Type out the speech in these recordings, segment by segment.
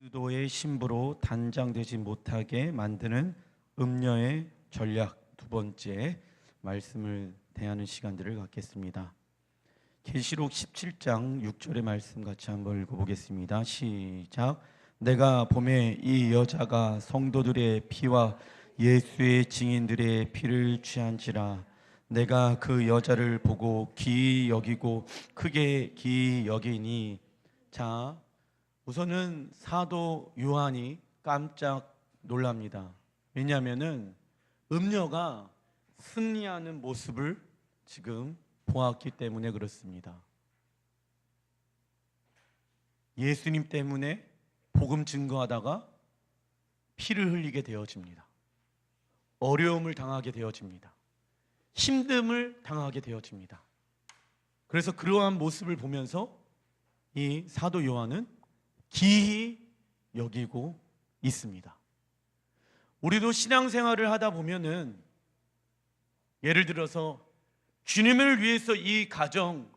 유도의 신부로 단장되지 못하게 만드는 음녀의 전략, 두 번째 말씀을 대하는 시간들을 갖겠습니다. 계시록 17장 6절의 말씀 같이 한번 읽어보겠습니다. 시작. 내가 보매 이 여자가 성도들의 피와 예수의 증인들의 피를 취한지라. 내가 그 여자를 보고 기이 여기고 크게 기이 여기니. 자, 우선은 사도 요한이 깜짝 놀랍니다. 왜냐하면은 음녀가 승리하는 모습을 지금 보았기 때문에 그렇습니다. 예수님 때문에 복음 증거하다가 피를 흘리게 되어집니다. 어려움을 당하게 되어집니다. 힘듦을 당하게 되어집니다. 그래서 그러한 모습을 보면서 이 사도 요한은 기이 여기고 있습니다. 우리도 신앙생활을 하다 보면은 예를 들어서 주님을 위해서 이 가정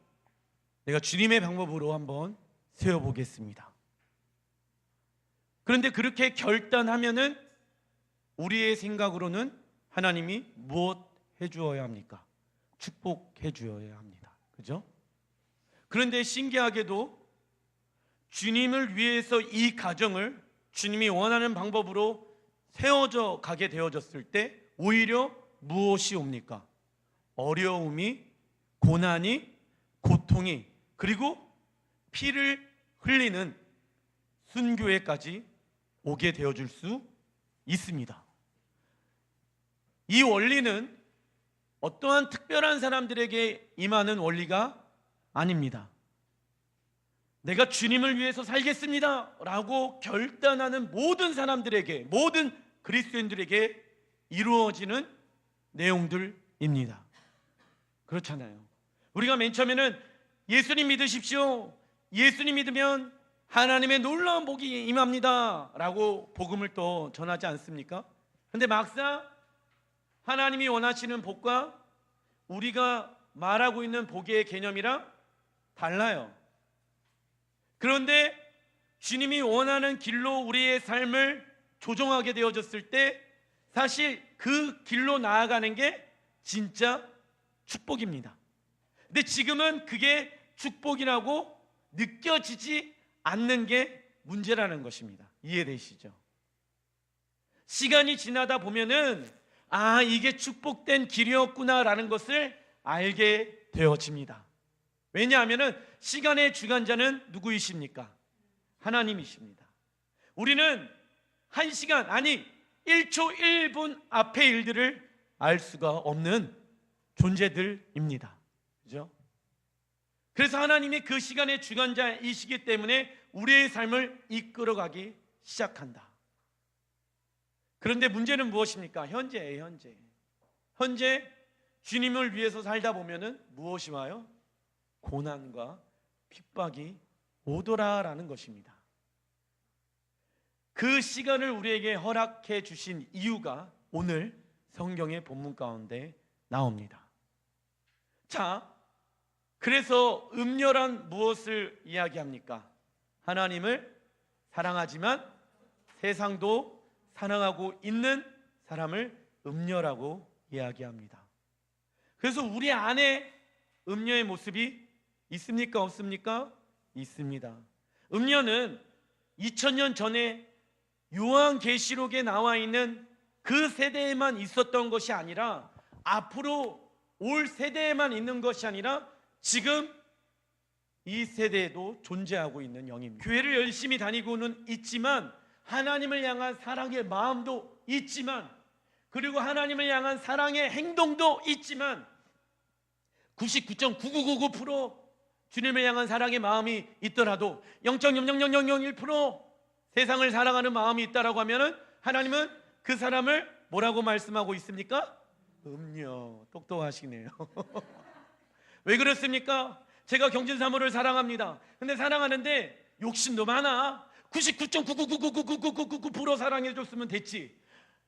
내가 주님의 방법으로 한번 세워보겠습니다. 그런데 그렇게 결단하면은 우리의 생각으로는 하나님이 무엇 해주어야 합니까? 축복해 주어야 합니다. 그죠? 그런데 신기하게도 주님을 위해서 이 가정을 주님이 원하는 방법으로 세워져 가게 되어졌을 때 오히려 무엇이 옵니까? 어려움이, 고난이, 고통이, 그리고 피를 흘리는 순교회까지 오게 되어줄 수 있습니다. 이 원리는 어떠한 특별한 사람들에게 임하는 원리가 아닙니다. 내가 주님을 위해서 살겠습니다 라고 결단하는 모든 사람들에게, 모든 그리스도인들에게 이루어지는 내용들입니다. 그렇잖아요. 우리가 맨 처음에는 예수님 믿으십시오, 예수님 믿으면 하나님의 놀라운 복이 임합니다 라고 복음을 또 전하지 않습니까? 그런데 막상 하나님이 원하시는 복과 우리가 말하고 있는 복의 개념이랑 달라요. 그런데 주님이 원하는 길로 우리의 삶을 조정하게 되어졌을 때 사실 그 길로 나아가는 게 진짜 축복입니다. 근데 지금은 그게 축복이라고 느껴지지 않는 게 문제라는 것입니다. 이해되시죠? 시간이 지나다 보면은 이게 축복된 길이었구나라는 것을 알게 되어집니다. 왜냐하면은 시간의 주관자는 누구이십니까? 하나님이십니다. 우리는 1시간, 아니 1초 1분 앞의 일들을 알 수가 없는 존재들입니다. 그죠? 그래서 하나님이 그 시간의 주관자이시기 때문에 우리의 삶을 이끌어가기 시작한다. 그런데 문제는 무엇입니까? 현재예요, 현재. 현재 주님을 위해서 살다 보면은 무엇이 와요? 고난과 핍박이 오더라라는 것입니다. 그 시간을 우리에게 허락해 주신 이유가 오늘 성경의 본문 가운데 나옵니다. 자, 그래서 음녀란 무엇을 이야기합니까? 하나님을 사랑하지만 세상도 사랑하고 있는 사람을 음녀라고 이야기합니다. 그래서 우리 안에 음녀의 모습이 있습니까? 없습니까? 있습니다. 음녀는 2000년 전에 요한계시록에 나와 있는 그 세대에만 있었던 것이 아니라 앞으로 올 세대에만 있는 것이 아니라 지금 이 세대에도 존재하고 있는 영입니다. 교회를 열심히 다니고는 있지만 하나님을 향한 사랑의 마음도 있지만, 그리고 하나님을 향한 사랑의 행동도 있지만 99.9999% 주님을 향한 사랑의 마음이 있더라도 0.00001% 세상을 사랑하는 마음이 있다라고 하면은 하나님은 그 사람을 뭐라고 말씀하고 있습니까? 음녀. 똑똑하시네요. 왜 그렇습니까? 제가 경진사모를 사랑합니다. 근데 사랑하는데 욕심도 많아. 99.999999999% 사랑해 줬으면 됐지.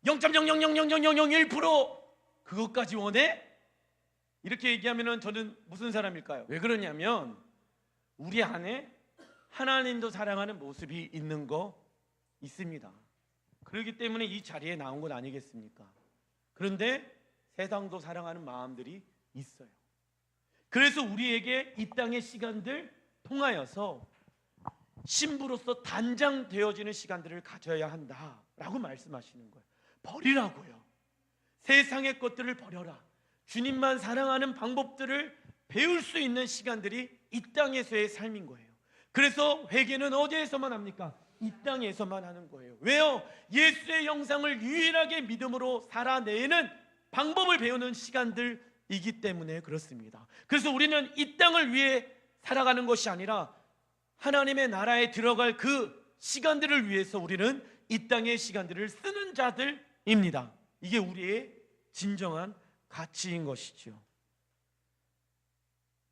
0.0000001% 그것까지 원해? 이렇게 얘기하면 저는 무슨 사람일까요? 왜 그러냐면 우리 안에 하나님도 사랑하는 모습이 있는 거 있습니다. 그렇기 때문에 이 자리에 나온 것 아니겠습니까? 그런데 세상도 사랑하는 마음들이 있어요. 그래서 우리에게 이 땅의 시간들 통하여서 신부로서 단장되어지는 시간들을 가져야 한다라고 말씀하시는 거예요. 버리라고요. 세상의 것들을 버려라. 주님만 사랑하는 방법들을 배울 수 있는 시간들이 이 땅에서의 삶인 거예요. 그래서 회개는 어디에서만 합니까? 이 땅에서만 하는 거예요. 왜요? 예수의 형상을 유일하게 믿음으로 살아내는 방법을 배우는 시간들이기 때문에 그렇습니다. 그래서 우리는 이 땅을 위해 살아가는 것이 아니라 하나님의 나라에 들어갈 그 시간들을 위해서 우리는 이 땅의 시간들을 쓰는 자들입니다. 이게 우리의 진정한 가치인 것이죠.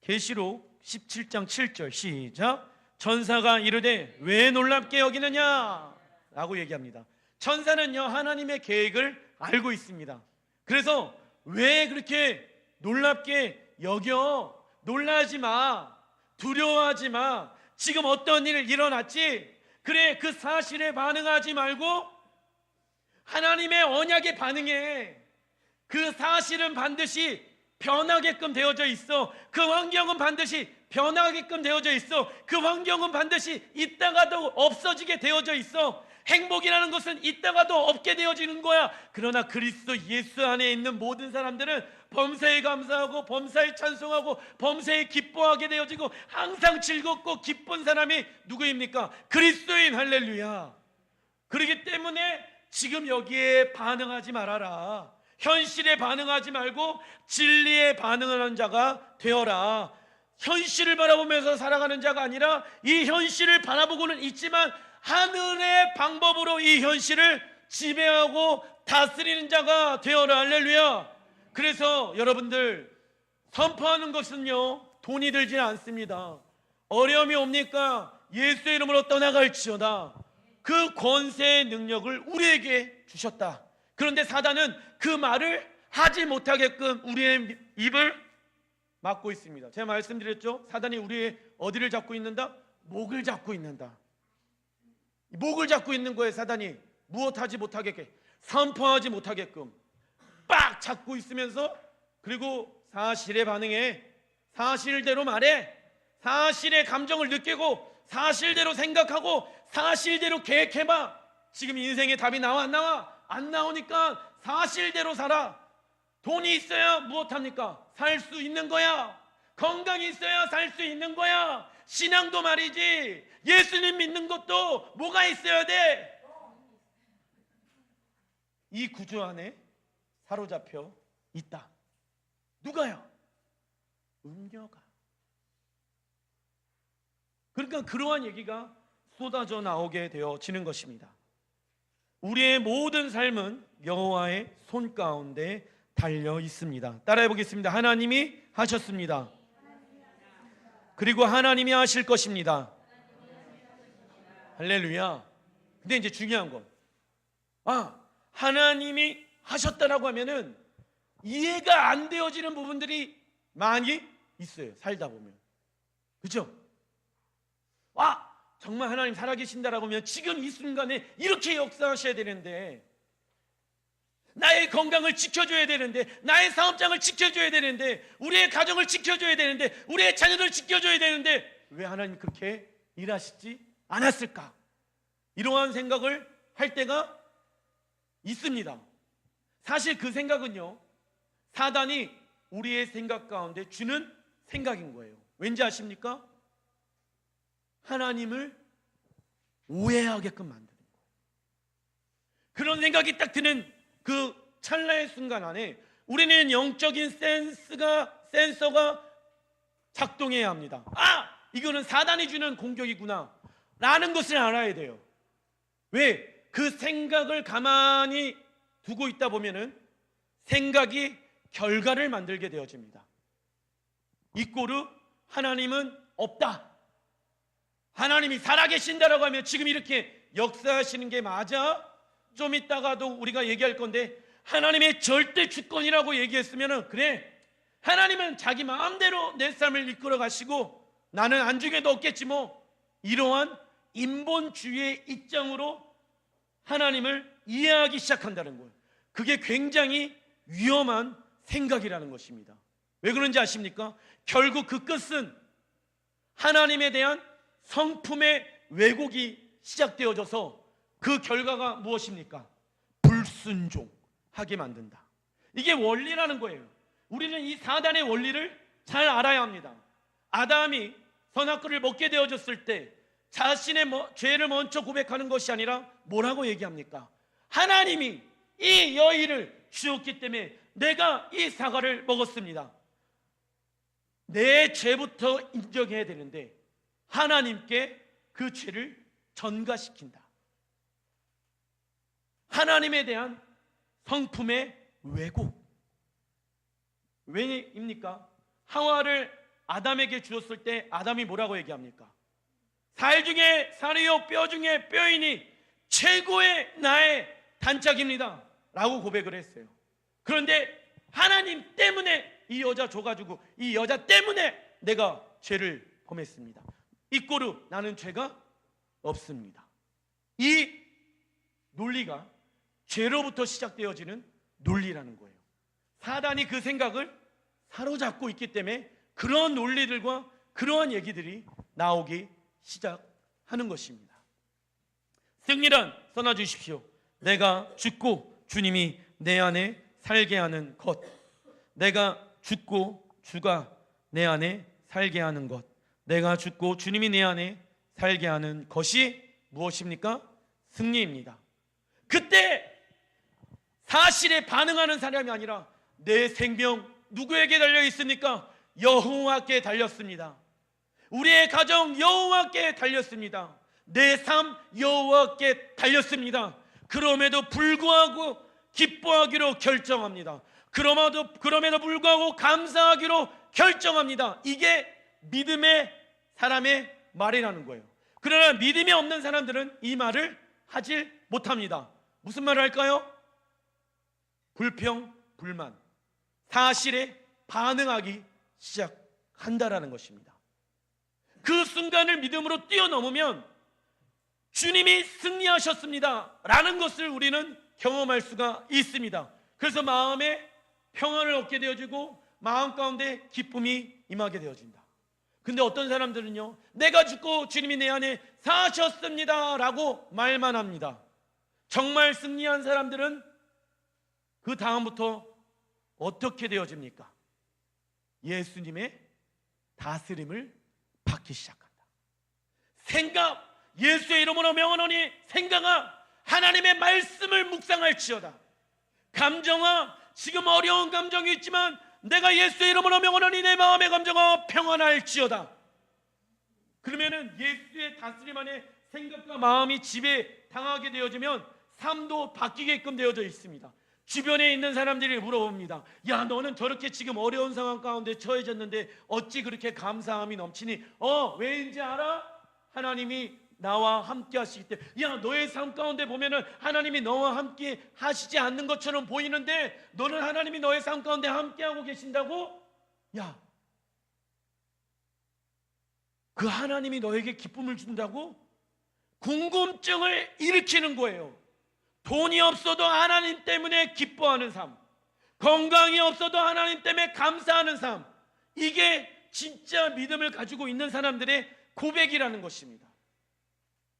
계시록 17장 7절 시작. 천사가 이르되 왜 놀랍게 여기느냐 라고 얘기합니다. 천사는요 하나님의 계획을 알고 있습니다. 그래서 왜 그렇게 놀랍게 여겨? 놀라지 마, 두려워하지 마. 지금 어떤 일 일어났지? 그래, 그 사실에 반응하지 말고 하나님의 언약에 반응해. 그 사실은 반드시 변하게끔 되어져 있어. 그 환경은 반드시 변하게끔 되어져 있어. 그 환경은 반드시 있다가도 없어지게 되어져 있어. 행복이라는 것은 있다가도 없게 되어지는 거야. 그러나 그리스도 예수 안에 있는 모든 사람들은 범사에 감사하고 범사에 찬송하고 범사에 기뻐하게 되어지고 항상 즐겁고 기쁜 사람이 누구입니까? 그리스도인. 할렐루야. 그렇기 때문에 지금 여기에 반응하지 말아라. 현실에 반응하지 말고 진리에 반응하는 자가 되어라. 현실을 바라보면서 살아가는 자가 아니라 이 현실을 바라보고는 있지만 하늘의 방법으로 이 현실을 지배하고 다스리는 자가 되어라. 할렐루야. 그래서 여러분들 선포하는 것은요 돈이 들지 않습니다. 어려움이 옵니까? 예수의 이름으로 떠나갈지어다. 그 권세의 능력을 우리에게 주셨다. 그런데 사단은 그 말을 하지 못하게끔 우리의 입을 막고 있습니다. 제가 말씀드렸죠? 사단이 우리의 어디를 잡고 있는다? 목을 잡고 있는다. 목을 잡고 있는 거예요. 사단이 무엇하지 못하게끔, 선포하지 못하게끔 빡 잡고 있으면서, 그리고 사실에 반응해, 사실대로 말해, 사실의 감정을 느끼고 사실대로 생각하고 사실대로 계획해봐. 지금 인생의 답이 나와 안 나와? 안 나오니까 사실대로 살아. 돈이 있어야 무엇합니까? 살 수 있는 거야. 건강이 있어야 살 수 있는 거야. 신앙도 말이지, 예수님 믿는 것도 뭐가 있어야 돼? 이 구조 안에 사로잡혀 있다. 누가요? 음녀가. 그러니까 그러한 얘기가 쏟아져 나오게 되어지는 것입니다. 우리의 모든 삶은 여호와의 손 가운데 달려 있습니다. 따라해 보겠습니다. 하나님이 하셨습니다. 그리고 하나님이 하실 것입니다. 할렐루야. 근데 이제 중요한 건, 하나님이 하셨다라고 하면은 이해가 안 되어지는 부분들이 많이 있어요. 살다 보면. 그렇죠? 정말 하나님 살아계신다라고 하면 지금 이 순간에 이렇게 역사하셔야 되는데, 나의 건강을 지켜줘야 되는데, 나의 사업장을 지켜줘야 되는데, 우리의 가정을 지켜줘야 되는데, 우리의 자녀를 지켜줘야 되는데 왜 하나님 그렇게 일하시지 않았을까? 이러한 생각을 할 때가 있습니다. 사실 그 생각은요 사단이 우리의 생각 가운데 주는 생각인 거예요. 왠지 아십니까? 하나님을 오해하게끔 만드는 거예요. 그런 생각이 딱 드는 그 찰나의 순간 안에 우리는 영적인 센서가 작동해야 합니다. 이거는 사단이 주는 공격이구나 라는 것을 알아야 돼요. 왜? 그 생각을 가만히 두고 있다 보면은 생각이 결과를 만들게 되어집니다. 이꼬르 하나님은 없다, 하나님이 살아계신다라고 하면 지금 이렇게 역사하시는 게 맞아? 좀 있다가도 우리가 얘기할 건데, 하나님의 절대 주권이라고 얘기했으면 그래, 하나님은 자기 마음대로 내 삶을 이끌어 가시고 나는 안중에도 없겠지 뭐, 이러한 인본주의의 입장으로 하나님을 이해하기 시작한다는 거예요. 그게 굉장히 위험한 생각이라는 것입니다. 왜 그런지 아십니까? 결국 그 끝은 하나님에 대한 성품의 왜곡이 시작되어져서 그 결과가 무엇입니까? 불순종하게 만든다. 이게 원리라는 거예요. 우리는 이 사단의 원리를 잘 알아야 합니다. 아담이 선악과를 먹게 되어졌을 때 자신의 죄를 먼저 고백하는 것이 아니라 뭐라고 얘기합니까? 하나님이 이 여인을 주었기 때문에 내가 이 사과를 먹었습니다. 내 죄부터 인정해야 되는데 하나님께 그 죄를 전가시킨다. 하나님에 대한 성품의 왜곡. 왜입니까? 하와를 아담에게 주었을 때 아담이 뭐라고 얘기합니까? 살 중에 살이요 뼈 중에 뼈이니 최고의 나의 단짝입니다 라고 고백을 했어요. 그런데 하나님 때문에 이 여자 줘가지고 이 여자 때문에 내가 죄를 범했습니다. 이 꼴로 나는 죄가 없습니다. 이 논리가 죄로부터 시작되어지는 논리라는 거예요. 사단이 그 생각을 사로잡고 있기 때문에 그런 논리들과 그러한 얘기들이 나오기 시작하는 것입니다. 승리란 써놔 주십시오. 내가 죽고 주님이 내 안에 살게 하는 것. 내가 죽고 주가 내 안에 살게 하는 것. 내가 죽고 주님이 내 안에 살게 하는 것이 무엇입니까? 승리입니다. 그때 사실에 반응하는 사람이 아니라 내 생명 누구에게 달려 있습니까? 여호와께 달렸습니다. 우리의 가정 여호와께 달렸습니다. 내 삶 여호와께 달렸습니다. 그럼에도 불구하고 기뻐하기로 결정합니다. 그럼에도 불구하고 감사하기로 결정합니다. 이게 믿음의 사람의 말이라는 거예요. 그러나 믿음이 없는 사람들은 이 말을 하질 못합니다. 무슨 말을 할까요? 불평, 불만, 사실에 반응하기 시작한다라는 것입니다. 그 순간을 믿음으로 뛰어넘으면 주님이 승리하셨습니다 라는 것을 우리는 경험할 수가 있습니다. 그래서 마음에 평안을 얻게 되어지고 마음 가운데 기쁨이 임하게 되어진다. 근데 어떤 사람들은요, 내가 죽고 주님이 내 안에 사셨습니다 라고 말만 합니다. 정말 승리한 사람들은 그 다음부터 어떻게 되어집니까? 예수님의 다스림을 받기 시작한다. 생각, 예수의 이름으로 명하노니 생각아 하나님의 말씀을 묵상할지어다. 감정아, 지금 어려운 감정이 있지만 내가 예수의 이름으로 명하노니 내 마음의 감정아 평안할지어다. 그러면은 예수의 다스림 안에 생각과 마음이 지배당하게 되어지면 삶도 바뀌게끔 되어져 있습니다. 주변에 있는 사람들이 물어봅니다. 야, 너는 저렇게 지금 어려운 상황 가운데 처해졌는데 어찌 그렇게 감사함이 넘치니? 왜인지 알아? 하나님이 나와 함께 하시기 때문에. 야, 너의 삶 가운데 보면은 하나님이 너와 함께 하시지 않는 것처럼 보이는데 너는 하나님이 너의 삶 가운데 함께 하고 계신다고? 야, 그 하나님이 너에게 기쁨을 준다고? 궁금증을 일으키는 거예요. 돈이 없어도 하나님 때문에 기뻐하는 삶, 건강이 없어도 하나님 때문에 감사하는 삶, 이게 진짜 믿음을 가지고 있는 사람들의 고백이라는 것입니다.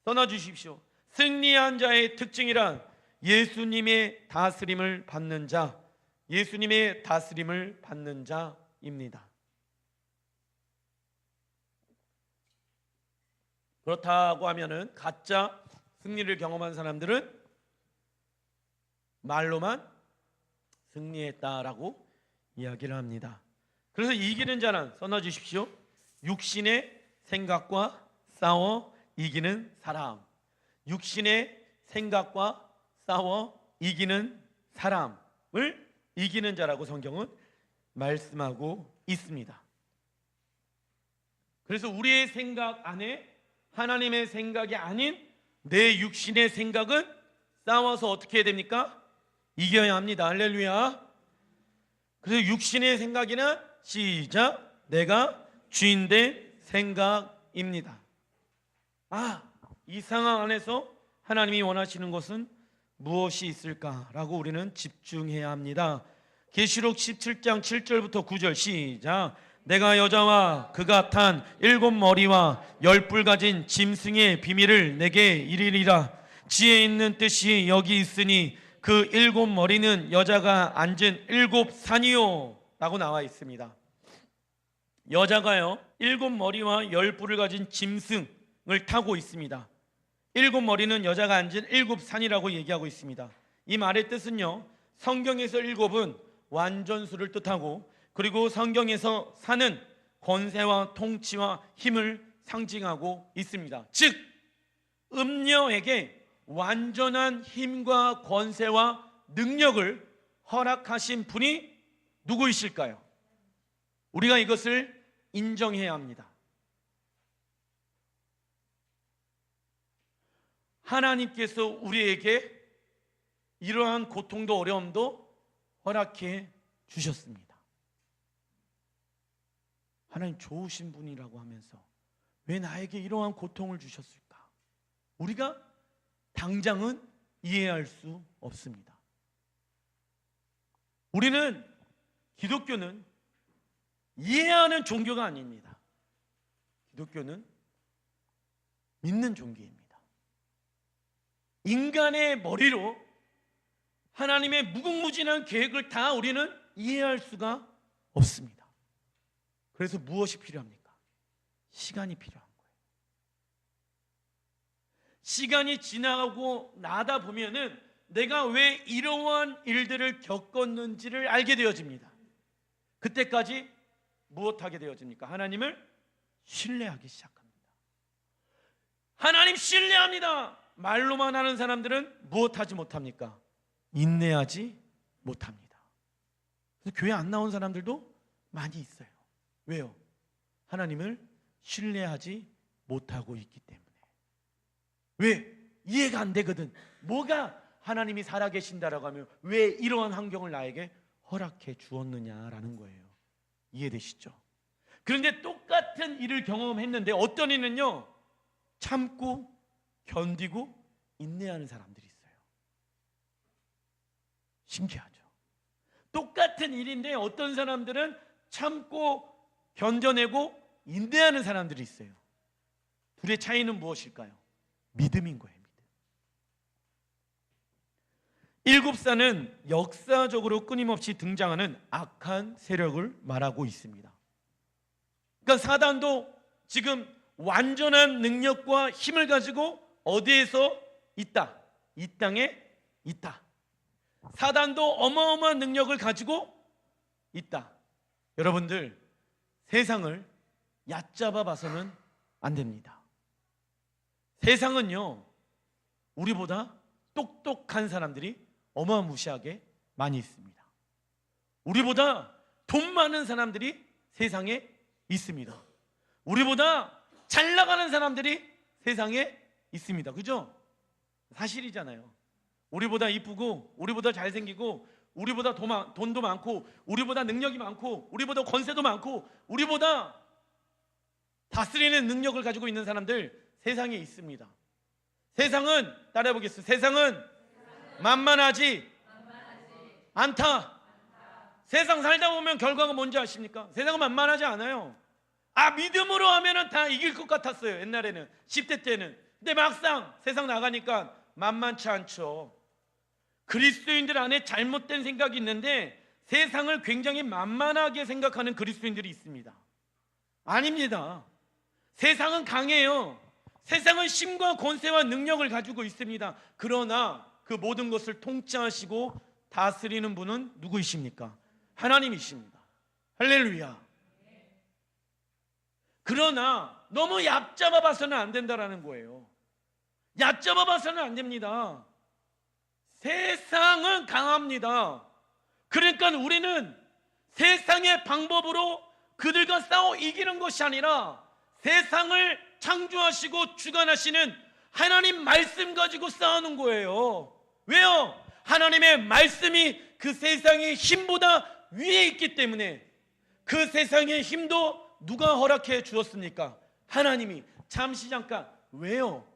떠나 주십시오. 승리한 자의 특징이란 예수님의 다스림을 받는 자, 예수님의 다스림을 받는 자입니다. 그렇다고 하면은 가짜 승리를 경험한 사람들은 말로만 승리했다라고 이야기를 합니다. 그래서 이기는 자는 써놔 주십시오. 육신의 생각과 싸워 이기는 사람. 육신의 생각과 싸워 이기는 사람을 이기는 자라고 성경은 말씀하고 있습니다. 그래서 우리의 생각 안에 하나님의 생각이 아닌 내 육신의 생각은 싸워서 어떻게 해야 됩니까? 이겨야 합니다. 할렐루야. 그래서 육신의 생각이나 시작, 내가 주인된 생각입니다. 이 상황 안에서 하나님이 원하시는 것은 무엇이 있을까라고 우리는 집중해야 합니다. 계시록 17장 7절부터 9절 시작. 내가 여자와 그가 탄 7머리와 10뿔 가진 짐승의 비밀을 내게 이르리라. 지혜 있는 뜻이 여기 있으니 그 7머리는 여자가 앉은 7산이요 라고 나와 있습니다. 여자가요 7머리와 10뿔을 가진 짐승을 타고 있습니다. 7머리는 여자가 앉은 7산이라고 얘기하고 있습니다. 이 말의 뜻은요, 성경에서 7은 완전수를 뜻하고, 그리고 성경에서 산은 권세와 통치와 힘을 상징하고 있습니다. 즉 음녀에게 완전한 힘과 권세와 능력을 허락하신 분이 누구이실까요? 우리가 이것을 인정해야 합니다. 하나님께서 우리에게 이러한 고통도 어려움도 허락해 주셨습니다. 하나님 좋으신 분이라고 하면서 왜 나에게 이러한 고통을 주셨을까? 우리가 당장은 이해할 수 없습니다. 우리는, 기독교는 이해하는 종교가 아닙니다. 기독교는 믿는 종교입니다. 인간의 머리로 하나님의 무궁무진한 계획을 다 우리는 이해할 수가 없습니다. 그래서 무엇이 필요합니까? 시간이 필요한 거예요. 시간이 지나가고 나다 보면은 내가 왜 이러한 일들을 겪었는지를 알게 되어집니다. 그때까지 무엇하게 되어집니까? 하나님을 신뢰하기 시작합니다. 하나님 신뢰합니다. 말로만 하는 사람들은 무엇하지 못합니까? 인내하지 못합니다. 그래서 교회 안 나온 사람들도 많이 있어요. 왜요? 하나님을 신뢰하지 못하고 있기 때문에. 왜? 이해가 안 되거든. 뭐가 하나님이 살아계신다라고 하면 왜 이러한 환경을 나에게 허락해 주었느냐라는 거예요. 이해되시죠? 그런데 똑같은 일을 경험했는데 어떤 이는요, 참고 견디고 인내하는 사람들이 있어요. 신기하죠? 똑같은 일인데 어떤 사람들은 참고 견뎌내고 인내하는 사람들이 있어요. 둘의 차이는 무엇일까요? 믿음인 거예요. 믿음. 7산은 역사적으로 끊임없이 등장하는 악한 세력을 말하고 있습니다. 그러니까 사단도 지금 완전한 능력과 힘을 가지고 어디에서 있다? 이 땅에 있다. 사단도 어마어마한 능력을 가지고 있다. 여러분들, 세상을 얕잡아 봐서는 안 됩니다. 세상은요, 우리보다 똑똑한 사람들이 어마무시하게 많이 있습니다. 우리보다 돈 많은 사람들이 세상에 있습니다. 우리보다 잘 나가는 사람들이 세상에 있습니다. 그죠? 사실이잖아요. 우리보다 이쁘고, 우리보다 잘생기고, 우리보다 돈도 많고, 우리보다 능력이 많고, 우리보다 권세도 많고, 우리보다 다스리는 능력을 가지고 있는 사람들 세상에 있습니다. 세상은, 따라해 보겠습니다. 세상은 만만하지 않다. 세상 살다 보면 결과가 뭔지 아십니까? 세상은 만만하지 않아요. 믿음으로 하면은 다 이길 것 같았어요. 옛날에는, 10대 때는. 근데 막상 세상 나가니까 만만치 않죠. 그리스도인들 안에 잘못된 생각이 있는데 세상을 굉장히 만만하게 생각하는 그리스도인들이 있습니다. 아닙니다. 세상은 강해요. 세상은 힘과 권세와 능력을 가지고 있습니다. 그러나 그 모든 것을 통치하시고 다스리는 분은 누구이십니까? 하나님이십니다. 할렐루야. 그러나 너무 얕잡아 봐서는 안 된다라는 거예요. 얕잡아 봐서는 안 됩니다. 세상은 강합니다. 그러니까 우리는 세상의 방법으로 그들과 싸워 이기는 것이 아니라 세상을 창조하시고 주관하시는 하나님 말씀 가지고 싸우는 거예요. 왜요? 하나님의 말씀이 그 세상의 힘보다 위에 있기 때문에. 그 세상의 힘도 누가 허락해 주었습니까? 하나님이. 잠시 잠깐, 왜요?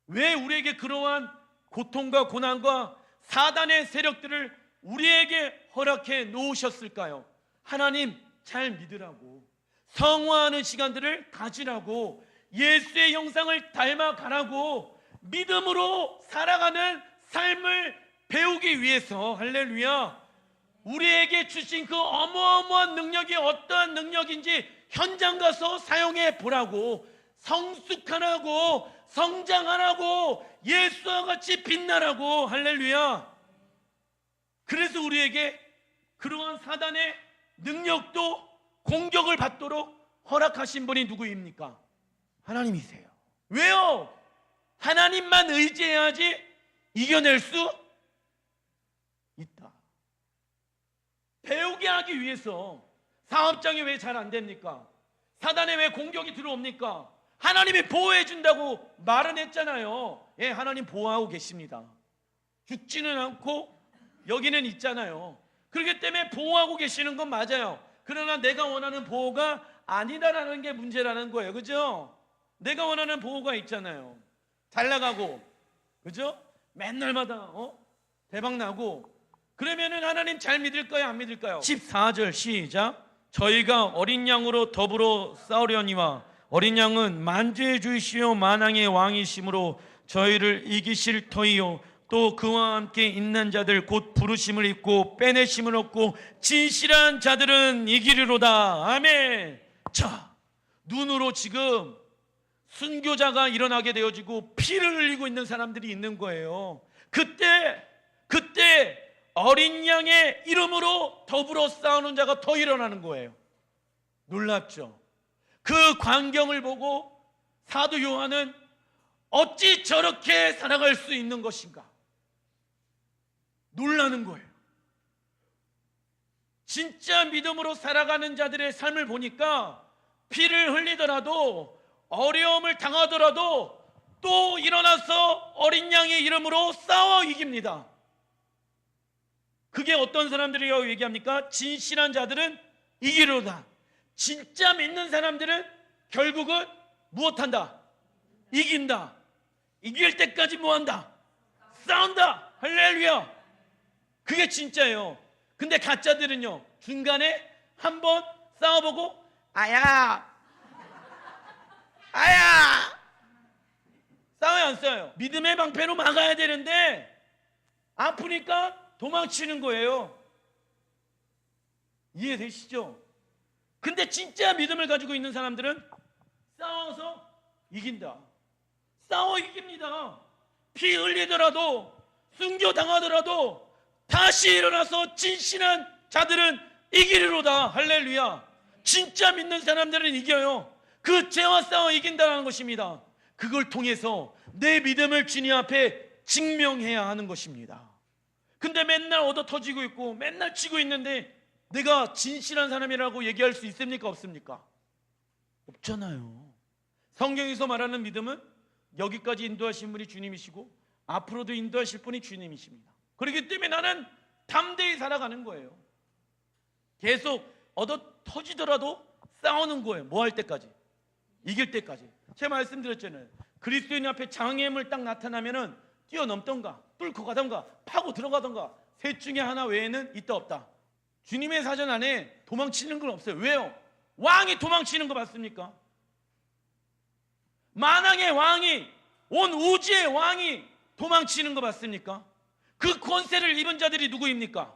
왜 우리에게 그러한 고통과 고난과 사단의 세력들을 우리에게 허락해 놓으셨을까요? 하나님 잘 믿으라고, 성화하는 시간들을 가지라고, 예수의 형상을 닮아가라고, 믿음으로 살아가는 삶을 배우기 위해서, 할렐루야, 우리에게 주신 그 어마어마한 능력이 어떠한 능력인지 현장 가서 사용해 보라고, 성숙하라고, 성장하라고, 예수와 같이 빛나라고. 할렐루야. 그래서 우리에게 그러한 사단의 능력도 공격을 받도록 허락하신 분이 누구입니까? 하나님이세요. 왜요? 하나님만 의지해야지 이겨낼 수 있다. 배우게 하기 위해서. 사업장이 왜 잘 안 됩니까? 사단에 왜 공격이 들어옵니까? 하나님이 보호해 준다고 말은 했잖아요. 예, 하나님 보호하고 계십니다. 죽지는 않고 여기는 있잖아요. 그렇기 때문에 보호하고 계시는 건 맞아요. 그러나 내가 원하는 보호가 아니다라는 게 문제라는 거예요. 그죠? 내가 원하는 보호가 있잖아요. 잘 나가고, 그죠? 맨날마다 대박 나고. 그러면은 하나님 잘 믿을까요? 안 믿을까요? 14절 시작. 저희가 어린 양으로 더불어 싸우려니와 어린 양은 만주의 주이시요 만왕의 왕이심으로 저희를 이기실 터이요 또 그와 함께 있는 자들 곧 부르심을 입고 빼내심을 얻고 진실한 자들은 이기리로다. 아멘. 자, 눈으로 지금 순교자가 일어나게 되어지고 피를 흘리고 있는 사람들이 있는 거예요. 그때 어린 양의 이름으로 더불어 싸우는 자가 더 일어나는 거예요. 놀랍죠? 그 광경을 보고 사도 요한은 어찌 저렇게 살아갈 수 있는 것인가 놀라는 거예요. 진짜 믿음으로 살아가는 자들의 삶을 보니까 피를 흘리더라도 어려움을 당하더라도 또 일어나서 어린 양의 이름으로 싸워 이깁니다. 그게 어떤 사람들이라고 얘기합니까? 진실한 자들은 이기리로다. 진짜 믿는 사람들은 결국은 무엇한다? 이긴다. 이길 때까지 뭐한다? 싸운다. 할렐루야. 그게 진짜예요. 근데 가짜들은요, 중간에 한번 싸워보고 아야 싸워요 안 싸워요? 믿음의 방패로 막아야 되는데 아프니까 도망치는 거예요. 이해되시죠? 근데 진짜 믿음을 가지고 있는 사람들은 싸워서 이긴다. 싸워 이깁니다. 피 흘리더라도 순교 당하더라도 다시 일어나서 진실한 자들은 이기리로다. 할렐루야. 진짜 믿는 사람들은 이겨요. 그 죄와 싸워 이긴다는 것입니다. 그걸 통해서 내 믿음을 주님 앞에 증명해야 하는 것입니다. 근데 맨날 얻어 터지고 있고 맨날 치고 있는데 내가 진실한 사람이라고 얘기할 수 있습니까? 없습니까? 없잖아요. 성경에서 말하는 믿음은 여기까지 인도하신 분이 주님이시고 앞으로도 인도하실 분이 주님이십니다. 그렇기 때문에 나는 담대히 살아가는 거예요. 계속 얻어 터지더라도 싸우는 거예요. 뭐 할 때까지? 이길 때까지. 제가 말씀드렸잖아요. 그리스도인 앞에 장애물 딱 나타나면은 뛰어넘던가 뚫고 가던가 파고 들어가던가 셋 중에 하나 외에는 있다 없다. 주님의 사전 안에 도망치는 건 없어요. 왜요? 왕이 도망치는 거 맞습니까? 만왕의 왕이, 온 우주의 왕이 도망치는 거 맞습니까? 그 권세를 입은 자들이 누구입니까?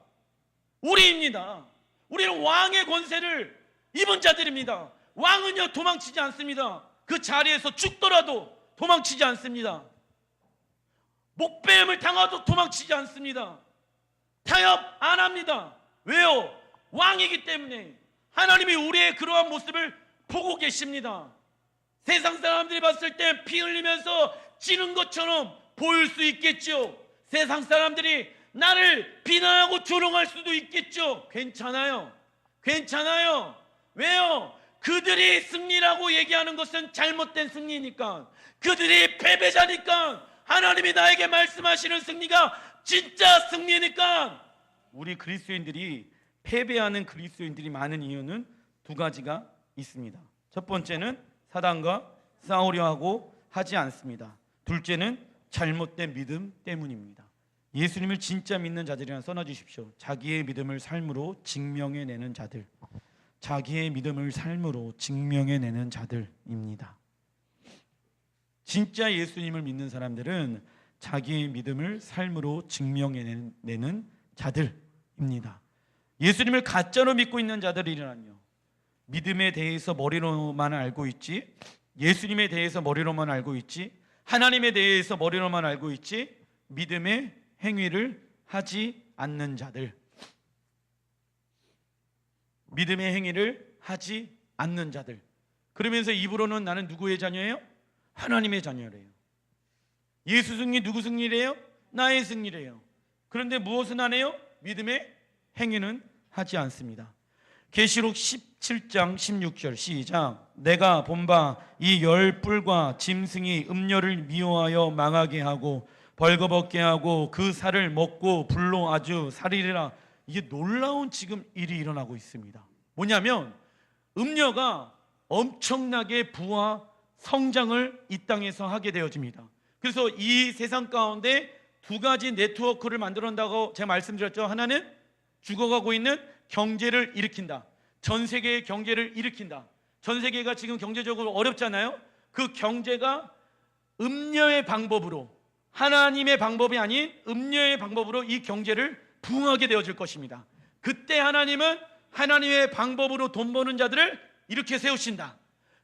우리입니다. 우리는 왕의 권세를 입은 자들입니다. 왕은요 도망치지 않습니다. 그 자리에서 죽더라도 도망치지 않습니다. 목배임을 당하도 도망치지 않습니다. 타협 안 합니다. 왜요? 왕이기 때문에. 하나님이 우리의 그러한 모습을 보고 계십니다. 세상 사람들이 봤을 때 피 흘리면서 찌는 것처럼 보일 수 있겠죠. 세상 사람들이 나를 비난하고 조롱할 수도 있겠죠. 괜찮아요. 괜찮아요. 왜요? 그들이 승리라고 얘기하는 것은 잘못된 승리니까. 그들이 패배자니까. 하나님이 나에게 말씀하시는 승리가 진짜 승리니까. 우리 그리스도인들이 패배하는 그리스도인들이 많은 이유는 두 가지가 있습니다. 첫 번째는 사단과 싸우려 하고 하지 않습니다. 둘째는 잘못된 믿음 때문입니다. 예수님을 진짜 믿는 자들이란 써놔주십시오. 자기의 믿음을 삶으로 증명해내는 자들, 자기의 믿음을 삶으로 증명해내는 자들입니다. 진짜 예수님을 믿는 사람들은 자기의 믿음을 삶으로 증명해내는 자들입니다. 예수님을 가짜로 믿고 있는 자들이란요, 믿음에 대해서 머리로만 알고 있지, 예수님에 대해서 머리로만 알고 있지, 하나님에 대해서 머리로만 알고 있지, 믿음의 행위를 하지 않는 자들, 믿음의 행위를 하지 않는 자들. 그러면서 입으로는 나는 누구의 자녀예요? 하나님의 자녀래요. 예수 승리 누구 승리래요? 나의 승리래요. 그런데 무엇은 안 해요? 믿음의 행위는 하지 않습니다. 계시록 17장 16절 시작. 내가 본바 이 열 뿔과 짐승이 음녀를 미워하여 망하게 하고 벌거벗게 하고 그 살을 먹고 불로 아주 살이리라. 이게 놀라운 지금 일이 일어나고 있습니다. 뭐냐면 음녀가 엄청나게 부와 성장을 이 땅에서 하게 되어집니다. 그래서 이 세상 가운데 두 가지 네트워크를 만들어낸다고 제가 말씀드렸죠. 하나는 죽어가고 있는 경제를 일으킨다. 전 세계의 경제를 일으킨다. 전 세계가 지금 경제적으로 어렵잖아요. 그 경제가 음녀의 방법으로, 하나님의 방법이 아닌 음녀의 방법으로 이 경제를 부흥하게 되어질 것입니다. 그때 하나님은 하나님의 방법으로 돈 버는 자들을 이렇게 세우신다.